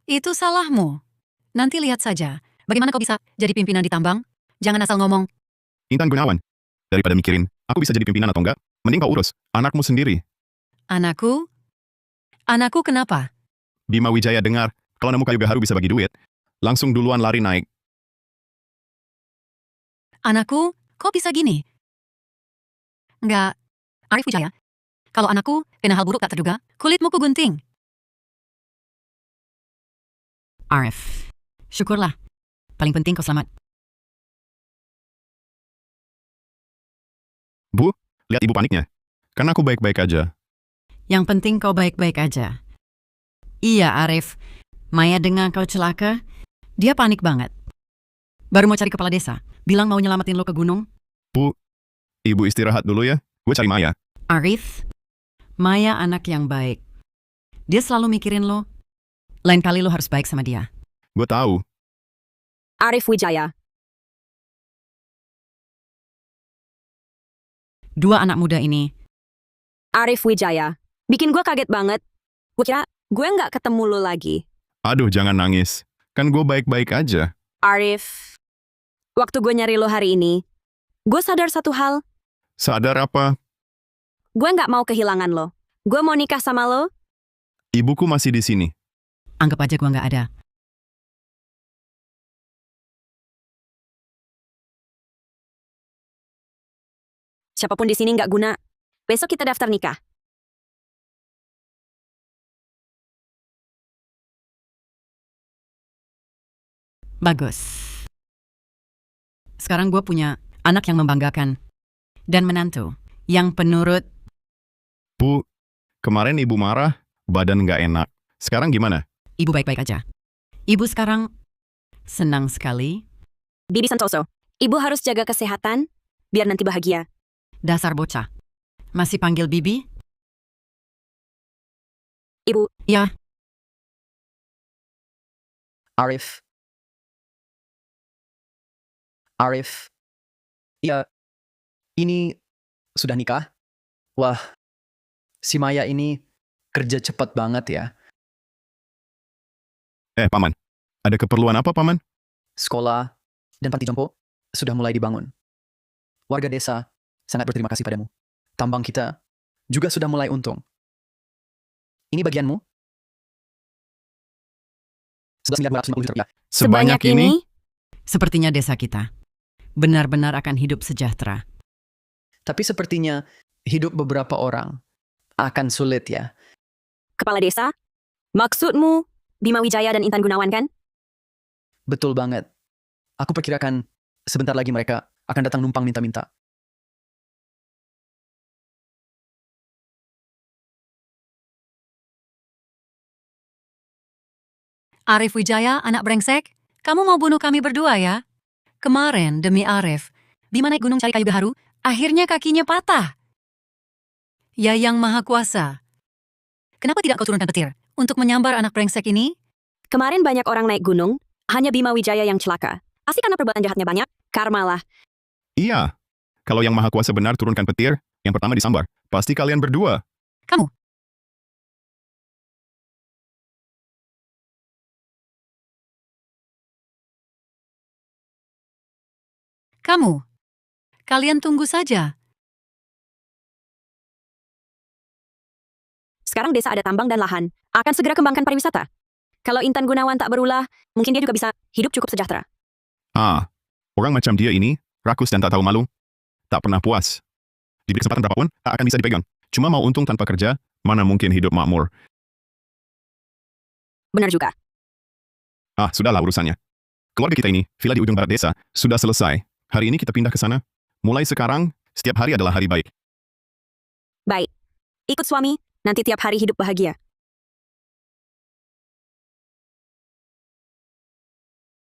itu salahmu. Nanti lihat saja, bagaimana kau bisa jadi pimpinan di tambang? Jangan asal ngomong. Intan Gunawan. Daripada mikirin, aku bisa jadi pimpinan atau enggak, mending kau urus anakmu sendiri. Anakku? Anakku kenapa? Bima Wijaya dengar, kalau nemu kayu gaharu bisa bagi duit, langsung duluan lari naik. Anakku, kok bisa gini? Enggak. Arif Wijaya, kalau anakku kena hal buruk tak terduga, kulitmu kugunting. Arif. Syukurlah. Paling penting kau selamat. Bu, lihat ibu paniknya. Kan aku baik-baik aja. Yang penting kau baik-baik aja. Iya, Arif. Maya dengar kau celaka, dia panik banget. Baru mau cari kepala desa, bilang mau nyelamatin lo ke gunung. Bu, ibu istirahat dulu ya. Gue cari Maya. Arif, Maya anak yang baik. Dia selalu mikirin lo. Lain kali lo harus baik sama dia. Gue tahu. Arif Wijaya. Dua anak muda ini, Arif Wijaya. Bikin gue kaget banget. Gue kira gue nggak ketemu lo lagi. Aduh, jangan nangis. Kan gue baik-baik aja. Arif. Waktu gue nyari lo hari ini, gue sadar satu hal. Sadar apa? Gue nggak mau kehilangan lo. Gue mau nikah sama lo. Ibuku masih di sini. anggap aja gua nggak ada. Siapapun di sini nggak guna. Besok kita daftar nikah. Bagus. Sekarang gue punya anak yang membanggakan. Dan menantu yang penurut. Bu, kemarin ibu marah, badan nggak enak. Sekarang gimana? Ibu baik-baik aja. Ibu sekarang senang sekali. Bibi Santoso, ibu harus jaga kesehatan, biar nanti bahagia. Dasar bocah. Masih panggil Bibi? Ibu, Ya, Arif. Arif. Iya, ini sudah nikah? Wah, si Maya ini kerja cepat banget ya. Paman. Ada keperluan apa, Paman? Sekolah dan panti jompo sudah mulai dibangun. Warga desa sangat berterima kasih padamu. Tambang kita juga sudah mulai untung. Ini bagianmu. 11.250 juta rupiah. Sebanyak ini? sepertinya desa kita benar-benar akan hidup sejahtera. Tapi sepertinya hidup beberapa orang akan sulit ya. Kepala Desa, maksudmu Bima Wijaya dan Intan Gunawan kan? Betul banget. Aku perkirakan sebentar lagi mereka akan datang numpang minta-minta. Arif Wijaya, anak brengsek, kamu mau bunuh kami berdua ya? Kemarin, demi Arif, Bima naik gunung cari kayu gaharu, akhirnya kakinya patah. Ya yang maha kuasa. Kenapa tidak kau turunkan petir untuk menyambar anak brengsek ini? Kemarin banyak orang naik gunung, hanya Bima Wijaya yang celaka. Pasti karena perbuatan jahatnya banyak, karma lah. Iya. Kalau yang maha kuasa benar turunkan petir, yang pertama disambar. Pasti kalian berdua. Kamu. Kamu. Kalian tunggu saja. Sekarang desa ada tambang dan lahan, akan segera kembangkan pariwisata. Kalau Intan Gunawan tak berulah, mungkin dia juga bisa hidup cukup sejahtera. Orang macam dia ini, rakus dan tak tahu malu. Tak pernah puas. Diberi kesempatan berapapun, tak akan bisa dipegang. Cuma mau untung tanpa kerja, mana mungkin hidup makmur. Benar juga. Sudahlah urusannya. Keluarga kita ini, villa di ujung barat desa, sudah selesai. Hari ini kita pindah ke sana. Mulai sekarang, setiap hari adalah hari baik. Baik. Ikut suami, nanti tiap hari hidup bahagia.